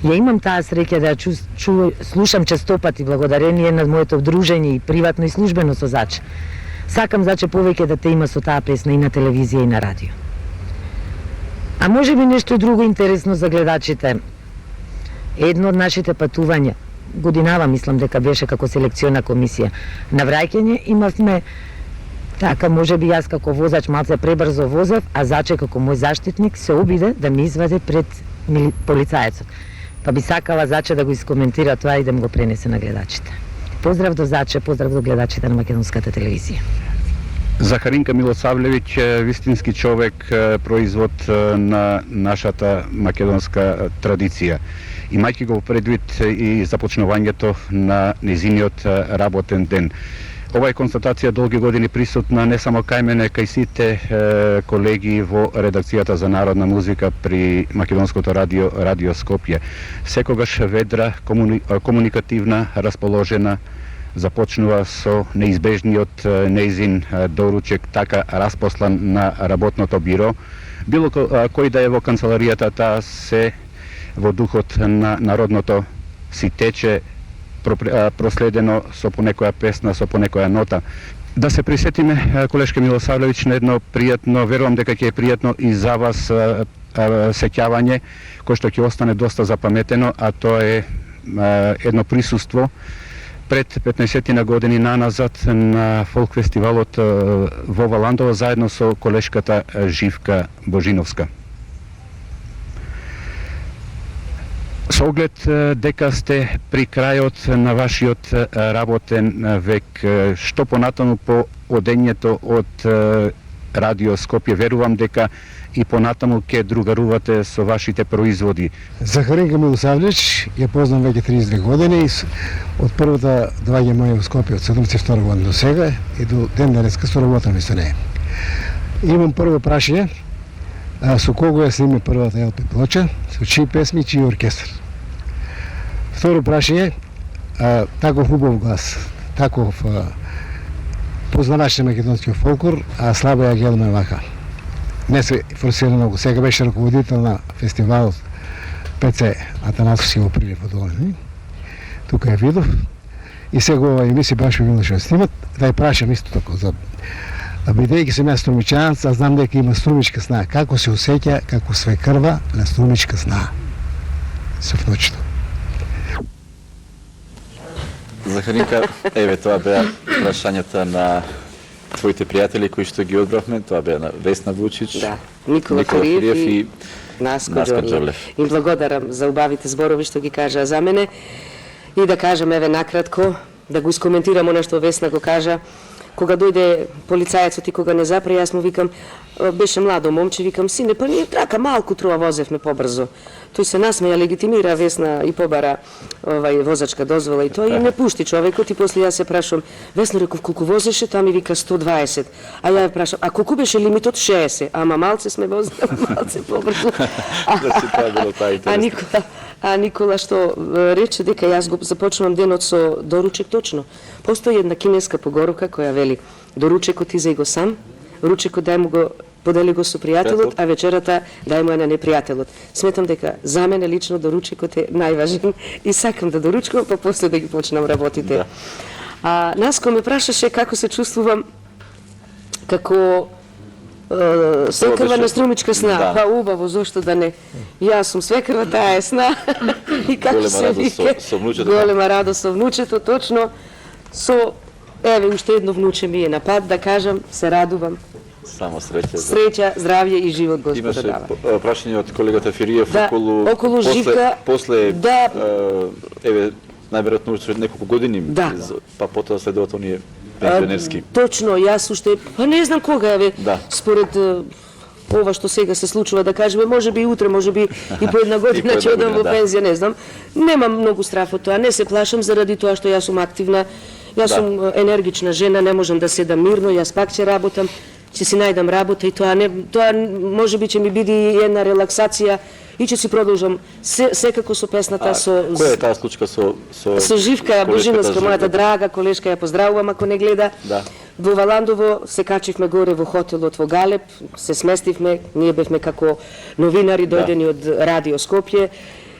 ја имам таа среќа да ја слушам честопати благодарение на моето дружење и приватно и службено со Заче. Сакам Заче повеќе да те има со таа песна и на телевизија и на радио. А може би нешто друго интересно за гледачите. Едно од нашите патувања, годинава мислам дека беше како селекциона комисија, на враќање имавме така, може би јас како возач малце пребрзо возев, а Заче како мој заштитник се обиде да ми изваде пред полицаецот. Па би сакала Заче да го искоментира тоа и да му го пренесе на гледачите. Поздрав до Заче, поздрав до гледачите на македонската телевизија. Захаринка Милосавлевиќ, вистински човек, производ на нашата македонска традиција. Имајќи го предвид и започнувањето на незиниот работен ден. Ова е констатација долги години присутна не само кај мене, кај сите колеги во редакцијата за народна музика при Македонското радио Скопје. Секогаш ведра, комуникативна, расположена, започнува со неизбежниот неизин доручек, така распослан на работното биро. Било кој да е во канцеларијата, таа се во духот на народното си тече, проследено со понекоја песна, со понекоја нота. Да се присетиме, колешка Милосавлевиќ, на едно пријатно, верувам дека ќе е пријатно и за вас сеќавање, кој што ќе остане доста запаметено, а тоа е едно присуство пред 15 години наназад на фолк фестивалот во Валандово заедно со колешката Живка Божиновска. Со оглед дека сте при крајот на вашиот работен век, што понатаму по одењето од Радио Скопје, верувам дека и понатаму ќе другарувате со вашите производи. Захаринка Милосавлевиќ ја познам веќе 32 години и од првата доаѓање моја во Скопје од 72 година до сега и до ден денеска соработам со неја. Имам прво прашање, со кого ја снима првата LP плоча, со чии песми, чии оркестар. Второ прашање, таков убав глас, таков познавач на македонскиот фолклор, а слабо ја гледаме вака. Не се форсира многу. Сега беше раководител на фестивалот ПЦ Атанасовски во Прилив во Долни. Тука ја видов. И сега ова емисија баш ми било што снимат. Да ја прашам исто така за бидејќи сум јас струмичанец, а знам дека има струмичка сна. Како се осеќа како свекрва на струмичка сна? Со внучето. Захаринка, еве тоа беа прашањата на твоите пријатели кои што ги одбравме, тоа беа на Весна Вучич, Да, Никола Куриев и Наско Џорлев. Им благодарам за убавите зборови што ги кажаа за мене и да кажам еве накратко, да го искоментирам она што Весна го кажа. Кога дојде полицајецот и кога не запре, јас му викам, беше младо момче, викам, сине, па ние трака малку труа возевме побрзо. Тој се насмеја, легитимира Весна и побара возачка дозвола и тој и не пушти човекот и после јас се прашувам, Весна, реков, колку возеше, тоа ми вика 120. А ја ја прашам, а колку беше лимитот? 60. Ама малце сме возили, малце побрзо. А Никола што рече дека јас го започнувам денот со доручек точно. Постои една кинеска погорука која вели доручекот изај го сам, ручекот дај му го подели го со пријателот, а вечерата дај му ја на непријателот. Сметам дека за мене лично доручекот е најважен и сакам да доручкувам, па после да ги почнам работите. Да. А Наско ме прашаше како се чувствувам како свекрва на струмичка сна. Да. Па убаво, зошто да не. Јас сум свекрва, таа е сна. И како се вика, голема радост со внучето, точно со еве уште едно внуче ми е на пат, да кажам, се радувам. Само среќа. Среќа, здравје и живот Господ Имаше дава. прашање од колегата Фириев Да, околу Живка, после да. Еве најверојатно уште неколку години, Да. па потоа следуваат оние пензионерски. Точно, јас уште, па не знам кога еве, Да. според ова што сега се случува, да кажеме, можеби и утре, можеби и по една година ќе одам во да. пензија, не знам. Немам многу страф од тоа, не се плашам заради тоа што јас сум активна, јас сум енергична жена, не можам да седам мирно, јас пак ќе работам, ќе си најдам работа и тоа можеби ќе ми биде и една релаксација и ќе си продолжам секако со песната со Која е таа случка со Живка Божиновска, мојата драга колешка, ја поздравувам ако не гледа. Да. Во Валандово се качивме горе во хотелот во Галеб, се сместивме, ние бевме како новинари дојдени од Радио Скопје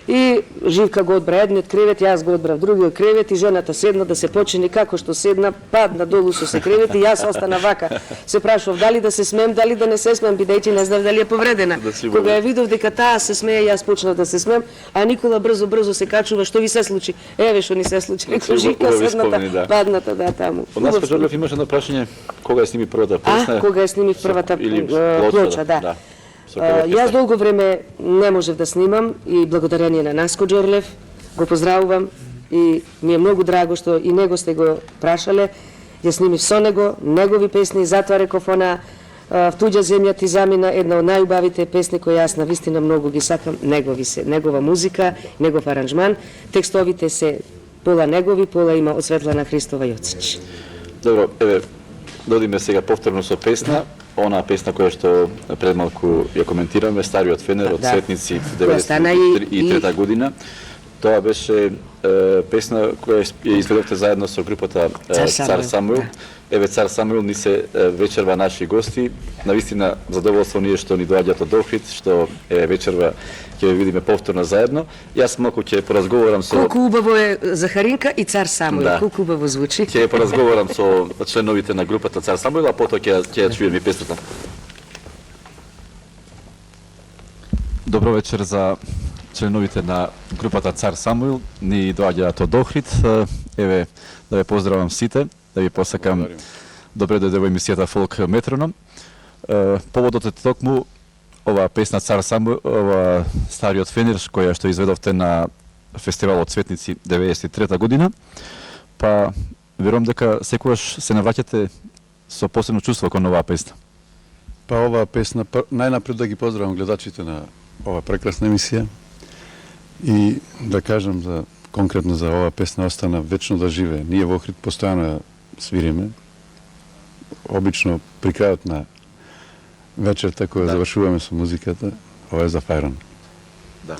и Живка го одбра едниот кревет, јас го одбрав другиот кревет и жената седна да се почини, како што седна, падна долу со се кревет и јас остана вака. Се прашував дали да се смеем, дали да не се смеем, бидејќи не знам дали е повредена. Кога ја видов дека таа се смее, јас почнав да се смеем, а Никола брзо се качува, што ви се случи? Еве што ни се случи, рекол Живка седната, падната таму. Од нас Жорлев имаше едно прашање кога ја сними првата песна? Кога ја снимив првата плоча, да. Јас долго време не можев да снимам и благодарение на Наско Джорлев го поздравувам и ми е многу драго што и него сте го прашале. Ја снимив со него, негови песни, затоа реков она в туѓа земја ти замина, една од најубавите песни кои јас навистина многу ги сакам, негова музика, негов аранжман. Текстовите се пола негови, пола има од Светлана Христова Јоцич. Добро, еве, додиме сега повторно со песна. Она песна која што пред малку ја коментираме, Стариот фенер од Светници 93 година. Тоа беше песна која ја изведовте заедно со групата Цар Самуил. Еве Цар Самуил ни се вечерва наши гости. Навистина задоволство ние што ни доаѓаат од Охрид, што вечерва ќе ве видиме повторно заедно. Јас малку ќе поразговарам со Колку убаво е Захаринка и Цар Самуил, колку убаво звучи. Ќе поразговарам со членовите на групата Цар Самуил, а потоа ќе ја чуеме и песната. Добро вечер за членовите на групата Цар Самуил. Ни доаѓаат од Охрид. Еве да ве поздравам сите, да ви посакам добре дојде во емисијата Фолк Метроном. Поводот е токму ова песна Цар Самуил, ова Стариот фенер која што изведовте на фестивалот Светници 93 година. Па верувам дека секогаш се навраќате со посебно чувство кон оваа песна. Па оваа песна најнапред да ги поздравам гледачите на ова прекрасна емисија и да кажам конкретно за оваа песна остана вечно да живее. Ние во Охрид постојано ја свириме. Обично при крајот на вечерта која завршуваме со музиката, ова е за Фајрон. Да.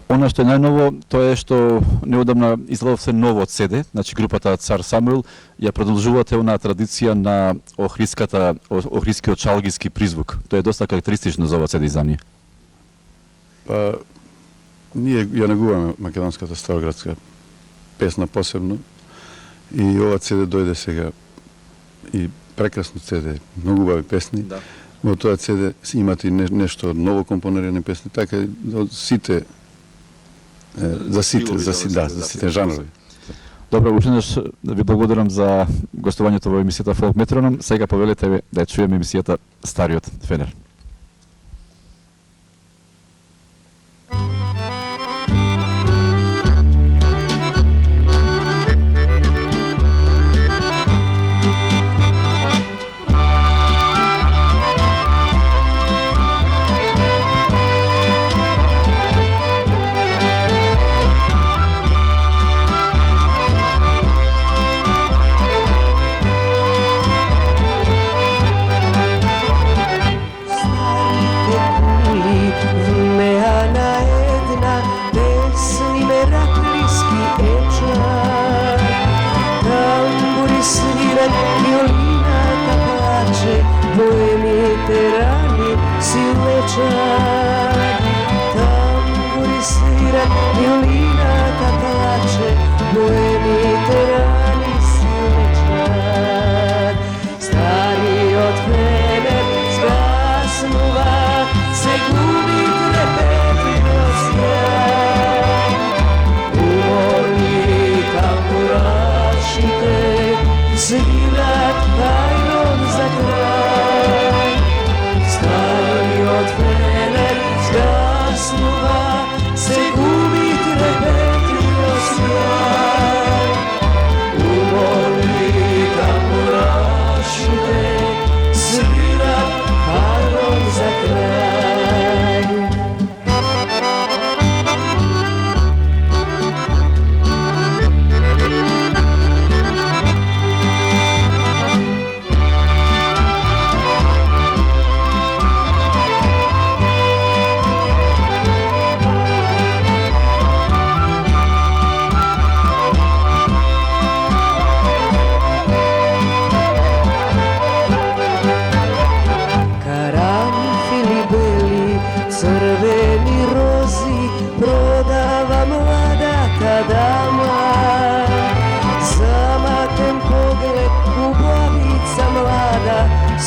Она што е најново, тоа е што неодамна изледовте ново CD, значи групата Цар Самуил ја продолжувате онаа традиција на охридскиот чалгиски призвук. Тоа е доста карактеристично за ова CD издание. Па ние ја негуваме македонската староградска песна посебно и ова CD дојде сега и прекрасно CD, многу убави песни. Да. Во тоа CD имате и нешто ново компонирани песни, така од сите за сите жанрови. Добро, ушеднаш да ви благодарам за гостувањето во емисијата Фолк Метроном. Сега повелете да ја чуеме емисијата Стариот фенер.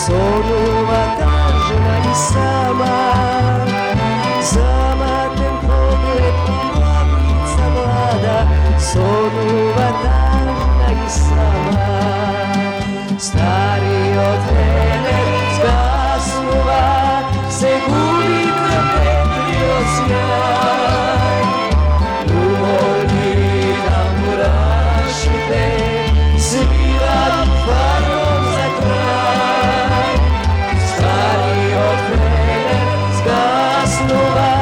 сонува тажна и сама, заматен поглед главица млада, сонува тажна и сама. Стариот велер згаснува, се губи трепетниот сјај. Уморни тамбурашите свират фаром за крај. Стариот велер згаснува,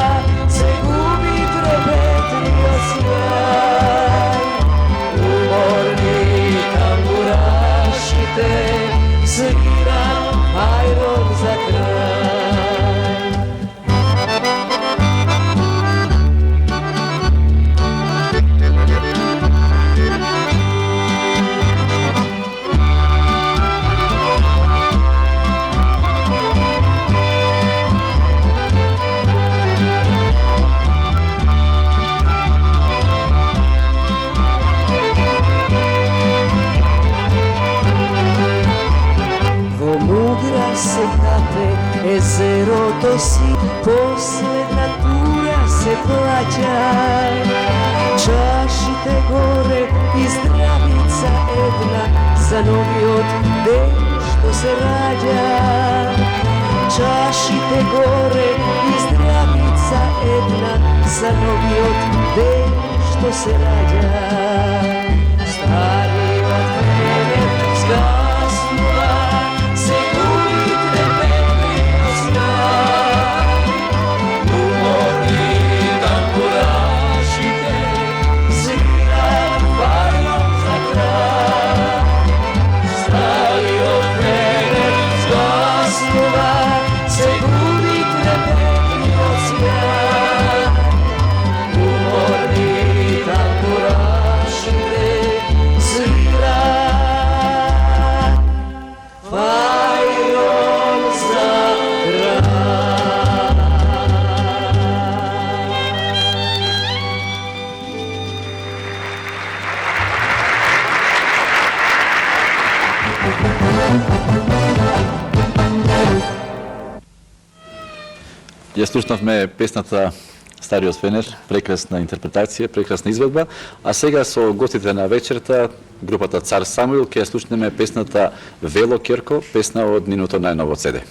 се губи трепетниот сјај. Уморни тамбурашите свират фаром за крај. Се капе езерото си, последна тура се плаќа. Чашите горе и здравица една за новиот ден што се раѓа. Чашите горе и здравица една за новиот ден што се раѓа. Стариот велер згаснува, се губи трепетниот сјај. Уморни тамбурашите свират фаром за крај. Стариот велер згаснува, се губи трепетниот сјај. Уморни тамбурашите свират фаром за крај. Ја слушнавме песната Стариот фенер, прекрасна интерпретација, прекрасна изведба, а сега со гостите на вечерта, групата Цар Самуил, ќе ја слушнеме песната Вело Керко, песна од нивното најново CD.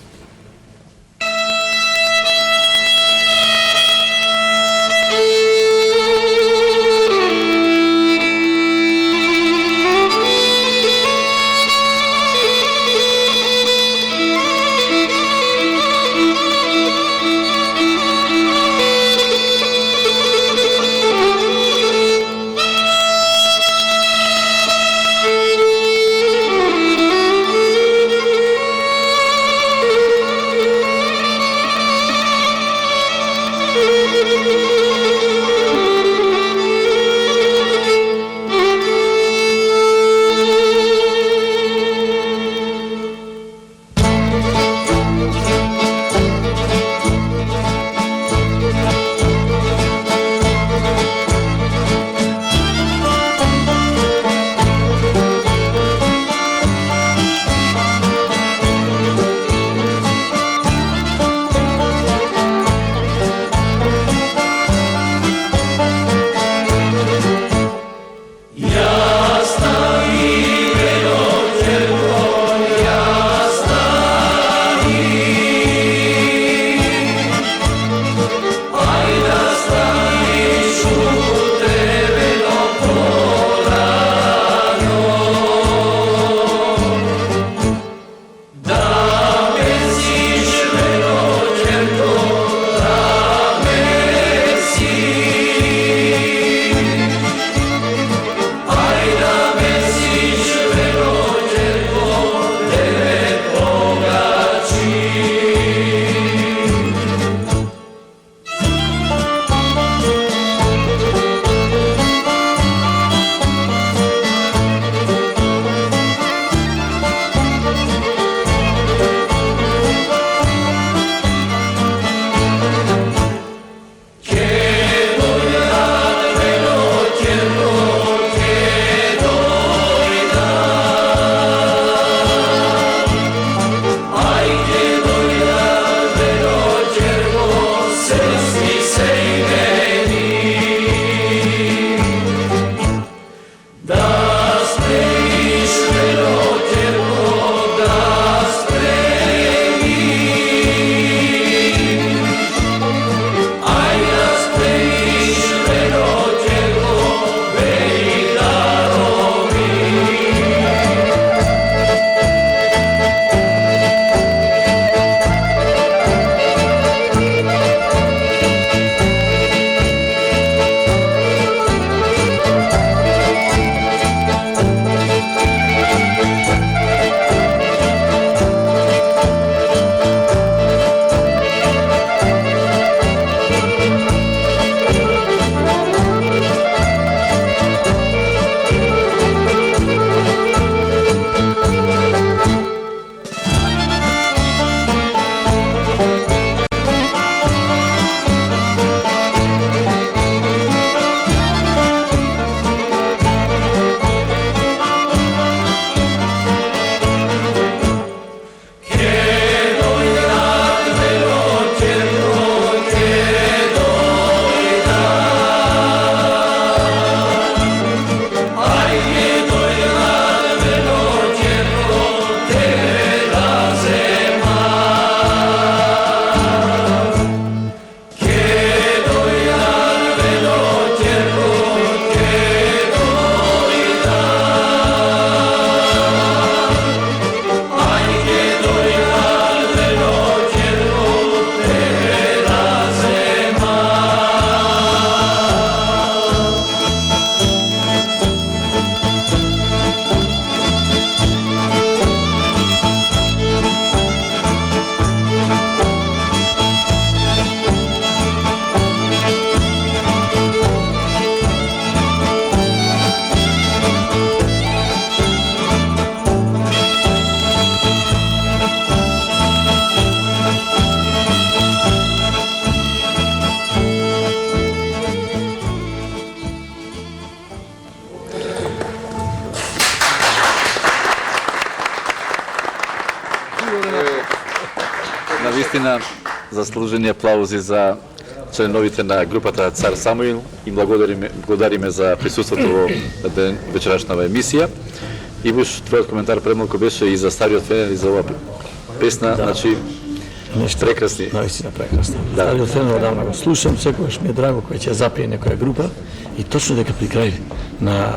година. Заслужени аплаузи за членовите на групата Цар Самуил и благодариме за присуството во вечерашната емисија. Ивуш, твојот коментар премалку беше и за Стариот фенер и за оваа песна, значи прекрасни. Наистина прекрасни. Да. Стариот фенер одавна го слушам, секогаш ми е драго кога ќе запие некоја група и точно дека при крај на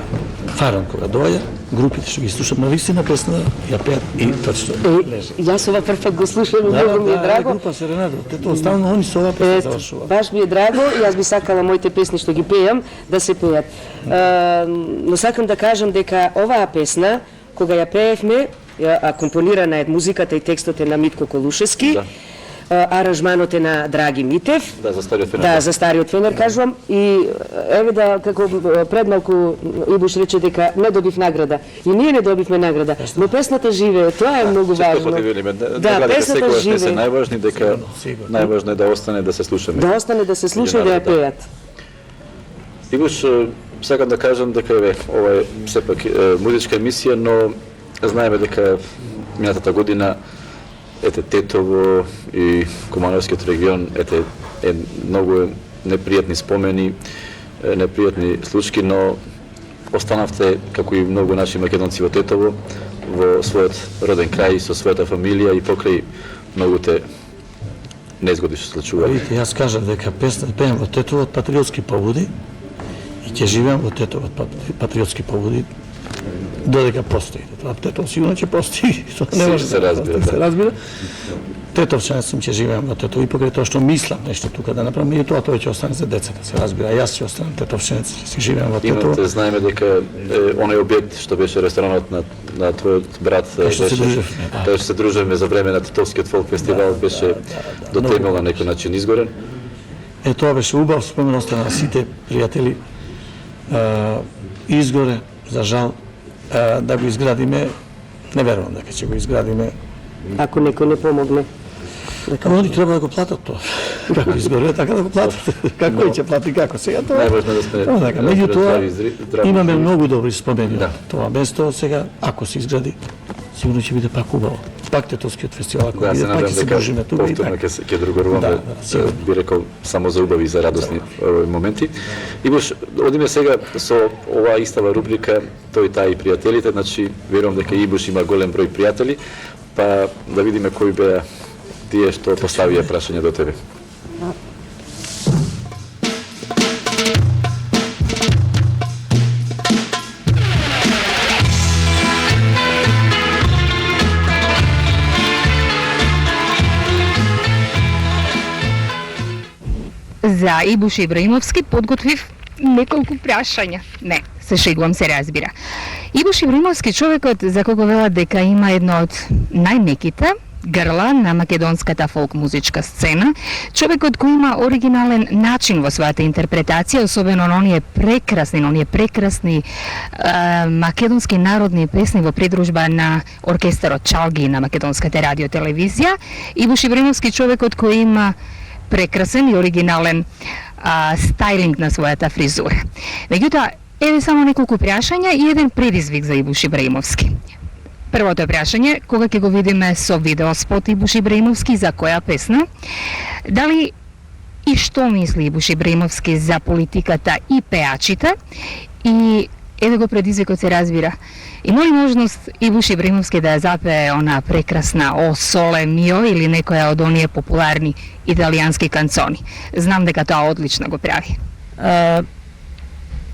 Фаран кога доаѓа, групите што ги слушам навистина песна ја пеат и точно лежи. Јас ова прв пат го слушам и многу ми е драго. Група се Ренадо, тето оставно они со оваа песна завршува. Баш ми е драго и јас би сакала моите песни што ги пеам да се пеат. Но сакам да кажам дека оваа песна кога ја пеевме, компонирана е музиката и текстот е на Митко Колушевски. Да. Аранжманот е на Драги Митев. Да, за Стариот фенер. Да, за Стариот фенер кажувам и еве да како предмалку Ибуш рече дека не добив награда. И ние не добивме награда, но песната живее, тоа е многу важно. Да, песната живее. Не се најважни дека најважно е да остане да се слушаме. Да остане да се слуша и да ја пеат. Ибуш, сакам да кажам дека ова е сепак музичка емисија, но знаеме дека минатата година Тетово и Кумановскиот регион е многу непријатни спомени, непријатни случаи, но останавте, како и многу наши македонци во Тетово, во својот роден крај, со својата фамилија и покрај многуте незгоди што случуваат. Видите, јас кажав дека пеам во Тетово од патриотски поводи и ќе живеам во Тетово од патриотски поводи додека постои. Тоа Тетово сигурно ќе постои, што не може се разбира. Да се разбира. Тетовчанец сум, ќе живеам во Тетово и покрај тоа што мислам нешто тука да направам, и тоа ќе остане за децата, се разбира. Јас ќе останам тетовчанец, ќе си живеам во Тетово. Имате, знаеме дека оној објект што беше ресторанот на твојот брат, тој што се дружевме за време на Тетовскиот фолк фестивал, беше до темел на некој начин изгорен. Тоа беше убав спомен, остана на сите пријатели. Изгоре, за жал, да го изградиме, не верувам дека ќе го изградиме. Ако некој не помогне. Они треба да го платат тоа. Како изгоре, така да го платат. Како ќе плати, како сега тоа? Најважно да сме меѓутоа имаме многу добри спомени на тоа место. Сега, ако се изгради, сигурно ќе биде пак убаво. Пак Тетовскиот фестивал, ако биде, пак ќе се дружиме тука и така. Ќе другоруваме, би рекол, само за убави и за радосни моменти. Ибуш, одиме сега со оваа истава рубрика Тој, тај и пријателите, значи верувам дека Ибуш има голем број пријатели, па да видиме кои беа тие што поставија прашање до тебе. За Ибуш Ибраимовски подготвив неколку прашања. Не, се шегувам, се разбира. Ибуш Ибраимовски човекот за кого велат дека има едно од најмеките грла на македонската фолк музичка сцена, човекот кој има оригинален начин во својата интерпретација, особено на оние прекрасни македонски народни песни во придружба на оркестарот Чалги на македонската радиотелевизија. Ибуш Ибраимовски човекот кој има прекрасен и оригинален стайлинг на својата фризура. Меѓутоа, еве само неколку прашања и еден предизвик за Ибуш Ибраимовски. Првото прашање, кога ќе го видиме со видеоспот Ибуш Ибраимовски, за која песна? Дали и што мисли Ибуш Ибраимовски за политиката и пеачите? И еве го предизвикот, се разбира. Има ли можност Ибуш Ибраимовски да ја запее она прекрасна О соле мио или некоја од оние популарни италијански канцони? Знам дека тоа одлично го прави.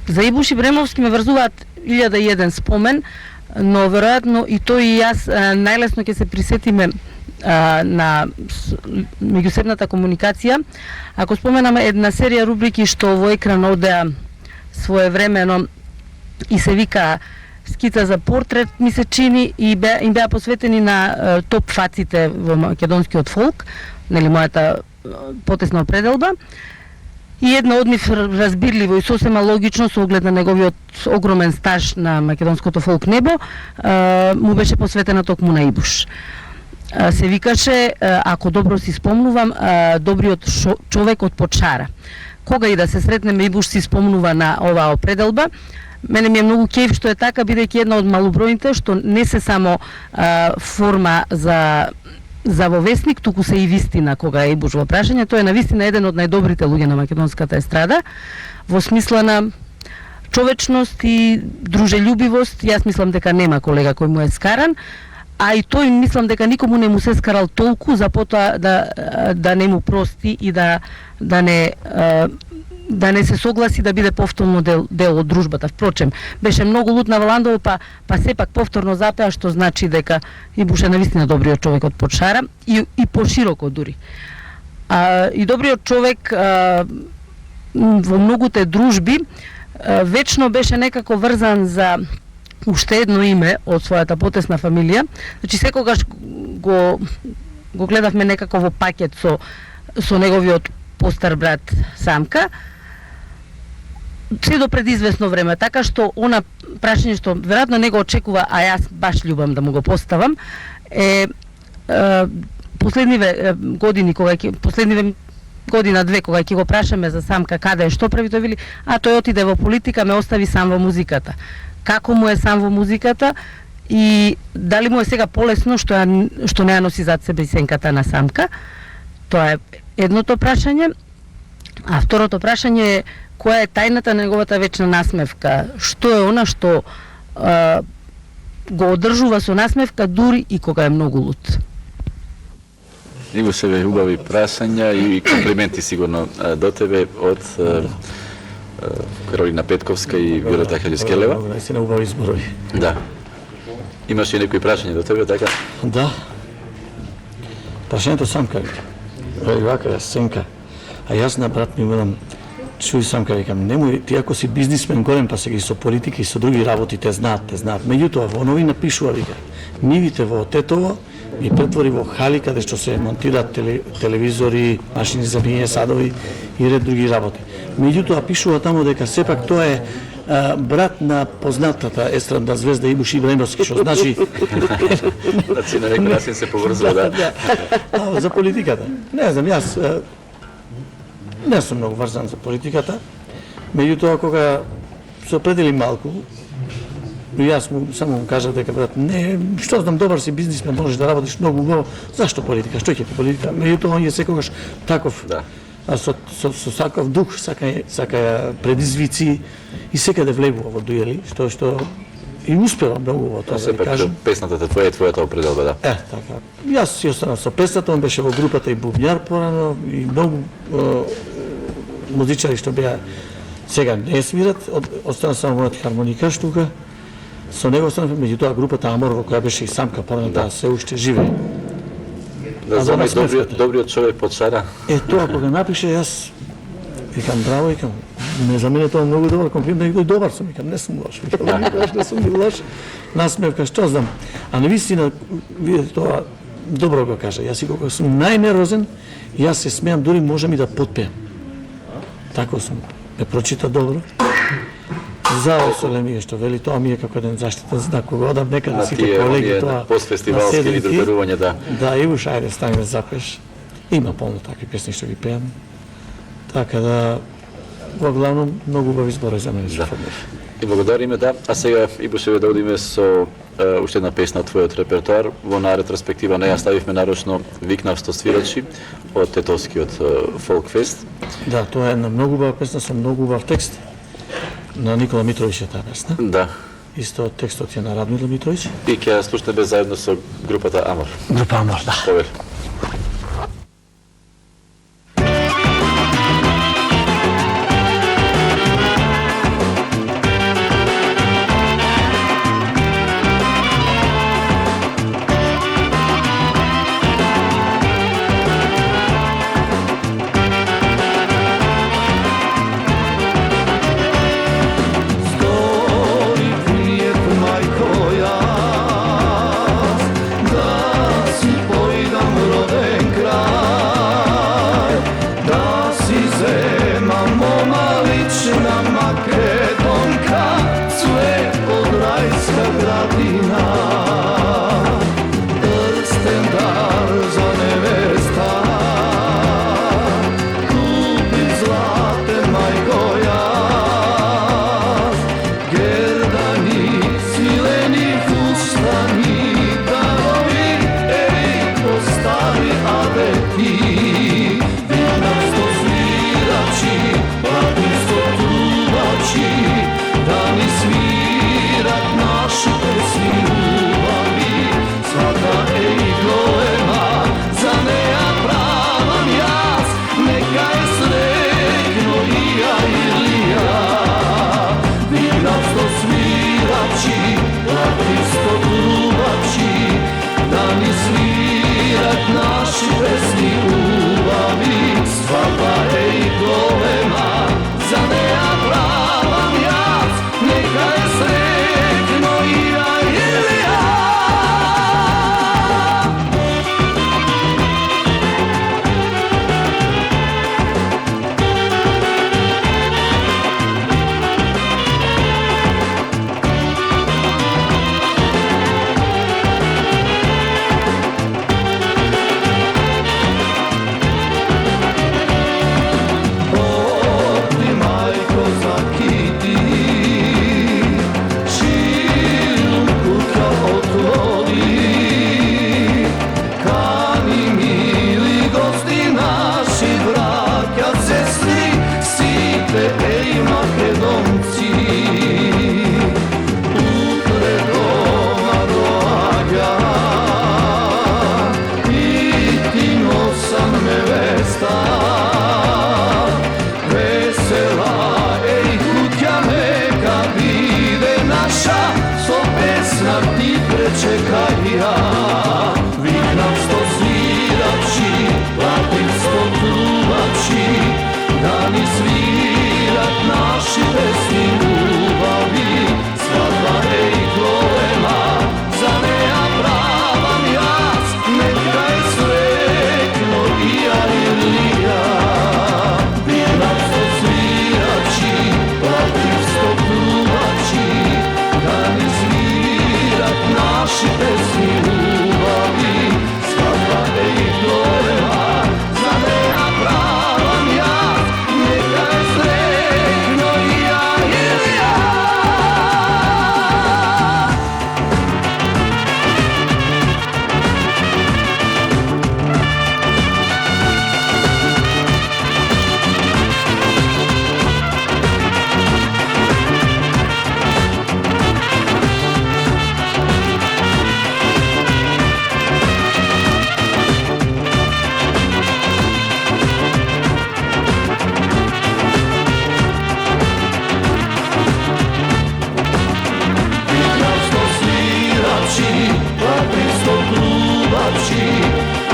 За Ибуш Ибраимовски ме врзуваат 1001 спомен, но веројатно и тој и јас најлесно ќе се присетиме на меѓусебната комуникација. Ако споменаме една серија рубрики што во екран одеа своевремено и се вика скица за портрет, ми се чини, и им беа посветени на топ фаците во македонскиот фолк, нели мојата потесна определба. И една од нив разбирливо и сосема логично со оглед на неговиот огромен стаж на македонското фолк небо, му беше посветена токму на Ибуш. Се викаше, ако добро си спомнувам, добриот човек од Почара. Кога и да се сретнеме, Ибуш си спомнува на оваа определба. Мене ми е многу кејф што е така, бидејќи една од малобројните што не се само форма за за во весник, туку се и вистина кога е Ибуш во прашање. Тој е навистина еден од најдобрите луѓе на македонската естрада, во смисла на човечност и дружелюбивост. Јас мислам дека нема колега кој му е скаран, а и тој мислам дека никому не му се скарал толку за потоа да не му прости и да не се согласи да биде повторно дел од дружбата. Впрочем, беше многу лут на Валандово, па сепак повторно запеа, што значи дека Ибуш е навистина добриот човек од Подшара и пошироко дури. И добриот човек во многуте дружби вечно беше некако врзан за уште едно име од својата потесна фамилија. Значи секогаш го гледавме некако во пакет со неговиот постар брат Самка, се до пред известно време, така што она прашање што веројатно не го очекува, а јас баш љубам да му го поставам, последниве години, година-две, кога ќе го прашаме за Самка каде е, што прави, тој вели, тој отиде во политика, ме остави сам во музиката. Како му е сам во музиката и дали му е сега полесно што не ја носи зад себе сенката на Самка? Тоа е едното прашање. А второто прашање е која е тајната на неговата вечна насмевка? Што е она што го одржува со насмевка дури и кога е многу лут? Иво себе убави прашања и комплименти сигурно до тебе од Каролина Петковска и Виолета Хаџискелева. Наистина убави зборови. Да. Имаш и некои прашања до тебе, така? Да. Прашањето Самка, вака, Сенка, а јас на брат ми милам, чуј Самка, викам, немој, ти ако си бизнисмен голем, па се ги со политика и со други работи, те знаат. Меѓутоа, во новина пишува, вика, нивите во Тетово ги претвори во хали каде што се монтираат телевизори, машини за биење садови и ред други работи. Меѓутоа, пишува тамо дека сепак тоа е брат на познатата естрадна звезда Ибуш Ибраимовски, што значи... Значи, на некој начин се поврзува, да. За политиката. Не знам, јас не сум многу врзан за политиката, меѓутоа кога се определи малку, јас само му кажав дека брат, не, што знам, добар си бизнисмен, можеш да работиш многу убаво, зашто политика, што ќе ти политика? Меѓутоа он е секогаш таков, со таков дух, сака предизвици и секаде влегува во дуели, што и успева многу во тоа, да ви кажам. Песната твоја е твојата определба, да. Така. Јас си останав со песната, он беше во групата и бубњар порано, и многу музичари што беа сега не свират, останав само мојата хармоника штука, со него останав, меѓутоа групата Амор, во која беше и Самка порано, да се уште живее. Да знаме добриот човек Подшара. Тоа кога напише, јас викам браво, викам, за мене тоа многу добар комплимент, и добар сум, викам, не сум лош, викам, не сум бил лош, насмевка, што знам. А навистина, видите тоа, добро го кажа, јас и кога сум најнервозен, јас се смеам, дури можам и да потпеам. Тако сум, ме прочита добро. Зао Солемија што вели, тоа ми е како еден заштитен знак, кога одам некаде сите колеги тоа... Постфестивалски или добрување, да. Да, Ивуш, ајде, стани да запеш. Има полно такви песни што ги пеам. Така да, во главном, многу убави зборови за мене. И благодариме, да. А сега, Ибушеве, да одиме со уште една песна од твојот репертоар. Во на ретроспектива не ја ставивме нарочно Викнавсто свирачи од Тетовскиот фолкфест. Да, тоа е една многу убава песна со многу убав текст. На Никола Митровиќ е таа песна. Да. Исто текстот е на Радмила Митровиќ. И ќе ја слушнеме заедно со групата Амор. Група Амор, да. Повели. Da si pojdamo svirači, da mi svirat naši pesmi ljubavi, svadba i golema, za neja pravam jaz, neka je sretno i ja ili ja. Bilac to svirači, protiv sto pluvači, da mi svirat naši pesmi ljubavi, svadba i golema, za neja pravam jaz, neka je sretno i ja ili ja.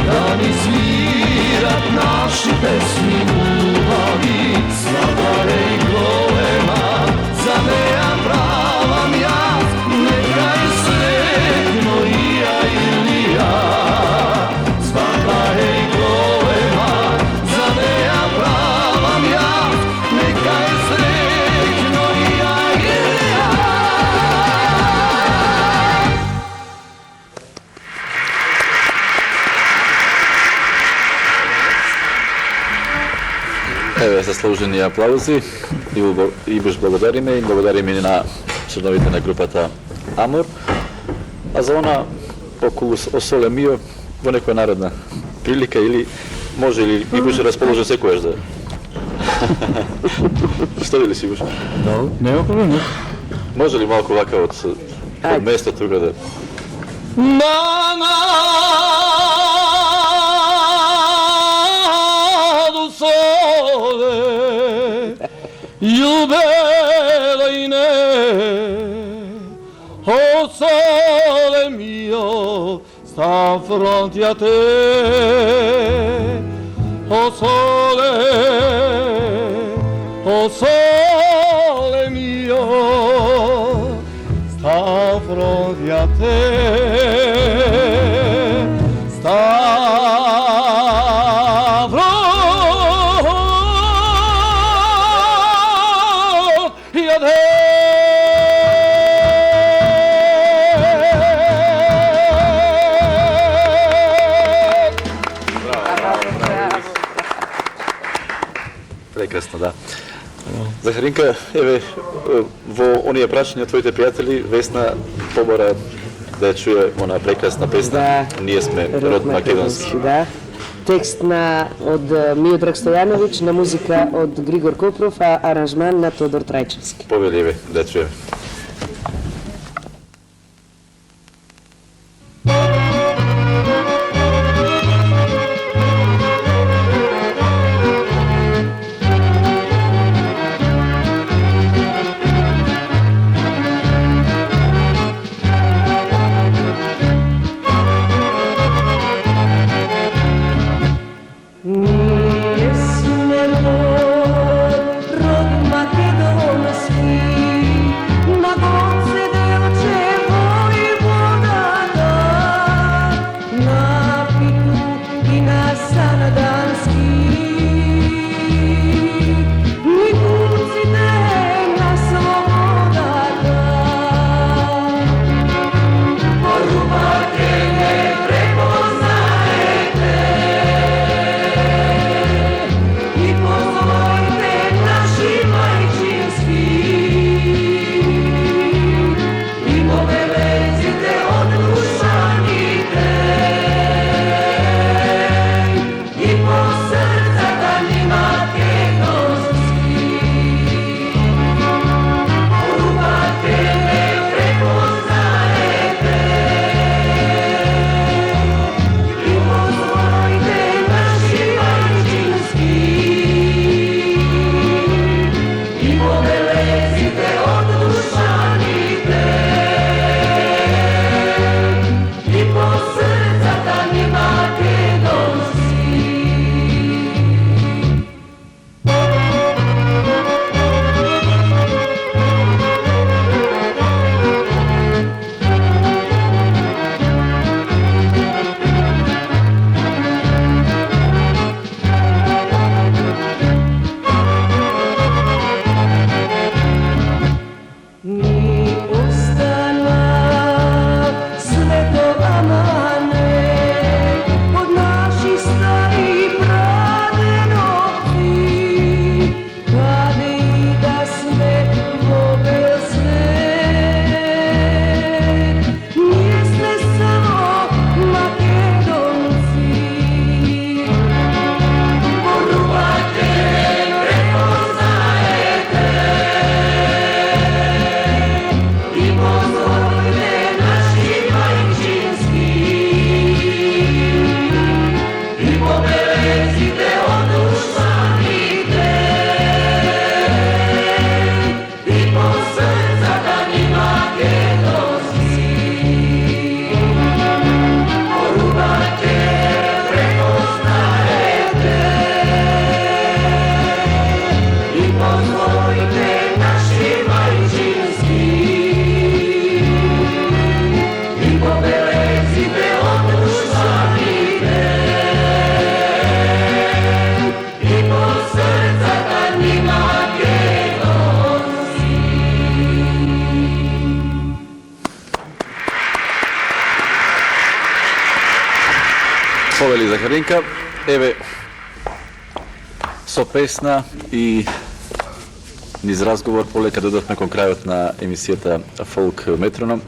Da mi svirat naši pesmi ljubavi, svadare i golema, za neja pravam jaz, neka je sretno i ja ili ja. Svadare i golema, za neja pravam jaz, neka je sretno i ja ili ja. Еве заслужени аплаузи и буш благодариме и благодариме на членовите на групата Амор. А за она околу Осоле Мио во некоја наредна прилика или може или и буш расположен секојаш да. Што ли си буш? Да, нема проблем. Може ли малку вака од место тука да? Il bene, oh sole mio, sta fronte a te, oh sole mio, sta fronte a te, Прекрасно, да. Захаринка, еве, во оние прашања од твоите пријатели, Весна побара да ја чуе она прекрасна песна. Да. Ние сме род македонски. Да. Текст од Миодраг Стојановиќ, на музика од Григор Копров, а аранжман на Тодор Трајчевски. Повели, еве, да ја чуеме. Rod makedonski, Захаринка. Еве, со песна и низ разговор полека дојдовме кон крајот на емисијата Фолк Метроном.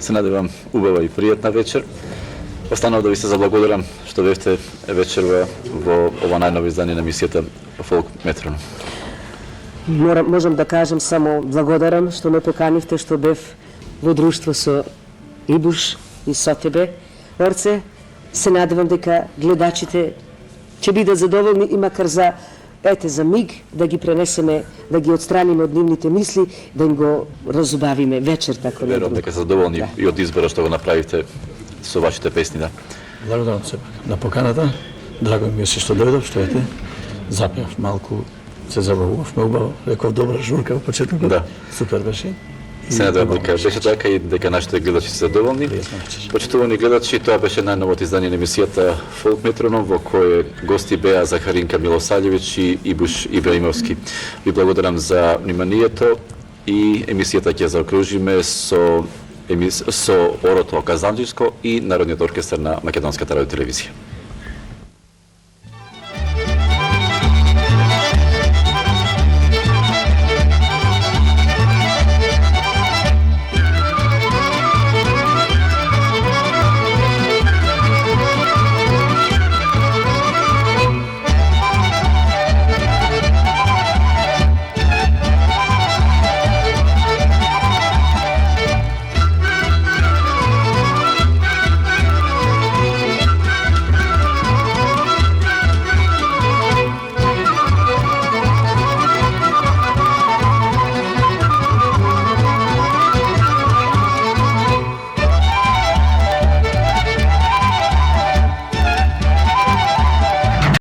Се надевам убава и пријатна вечер. Останав да ви се заблагодарам што бевте вечерва во ова најново издание на емисијата Фолк Метроном. Можам да кажем само благодарам што ме поканивте, што бев во друштво со Ибуш и со тебе, Орце. Се надевам дека гледачите ќе бидат задоволни и макар за миг да ги пренесеме, да ги отстраниме од нивните мисли, да им го разубавиме вечерта. Верувам дека се задоволни и од изборот што го направивте со вашите песни, да. Благодарам се на поканата. Драго ми е што дојдов, што ете. Запеав малку, се забавувавме убаво. Реков добра журка во почетокот. Да. Супер беше. Се надевам дека беше така и дека нашите гледачи се задоволни. Почитувани гледачи, тоа беше најновото издание на емисијата Фолк Метроном, во кој гости беа Захаринка Милосављевиќ и Ибуш Ибраимовски. Ви благодарам за вниманието и емисијата ќе заокружиме со Орото Казанџиско и Народниот оркестар на Македонската радиотелевизија.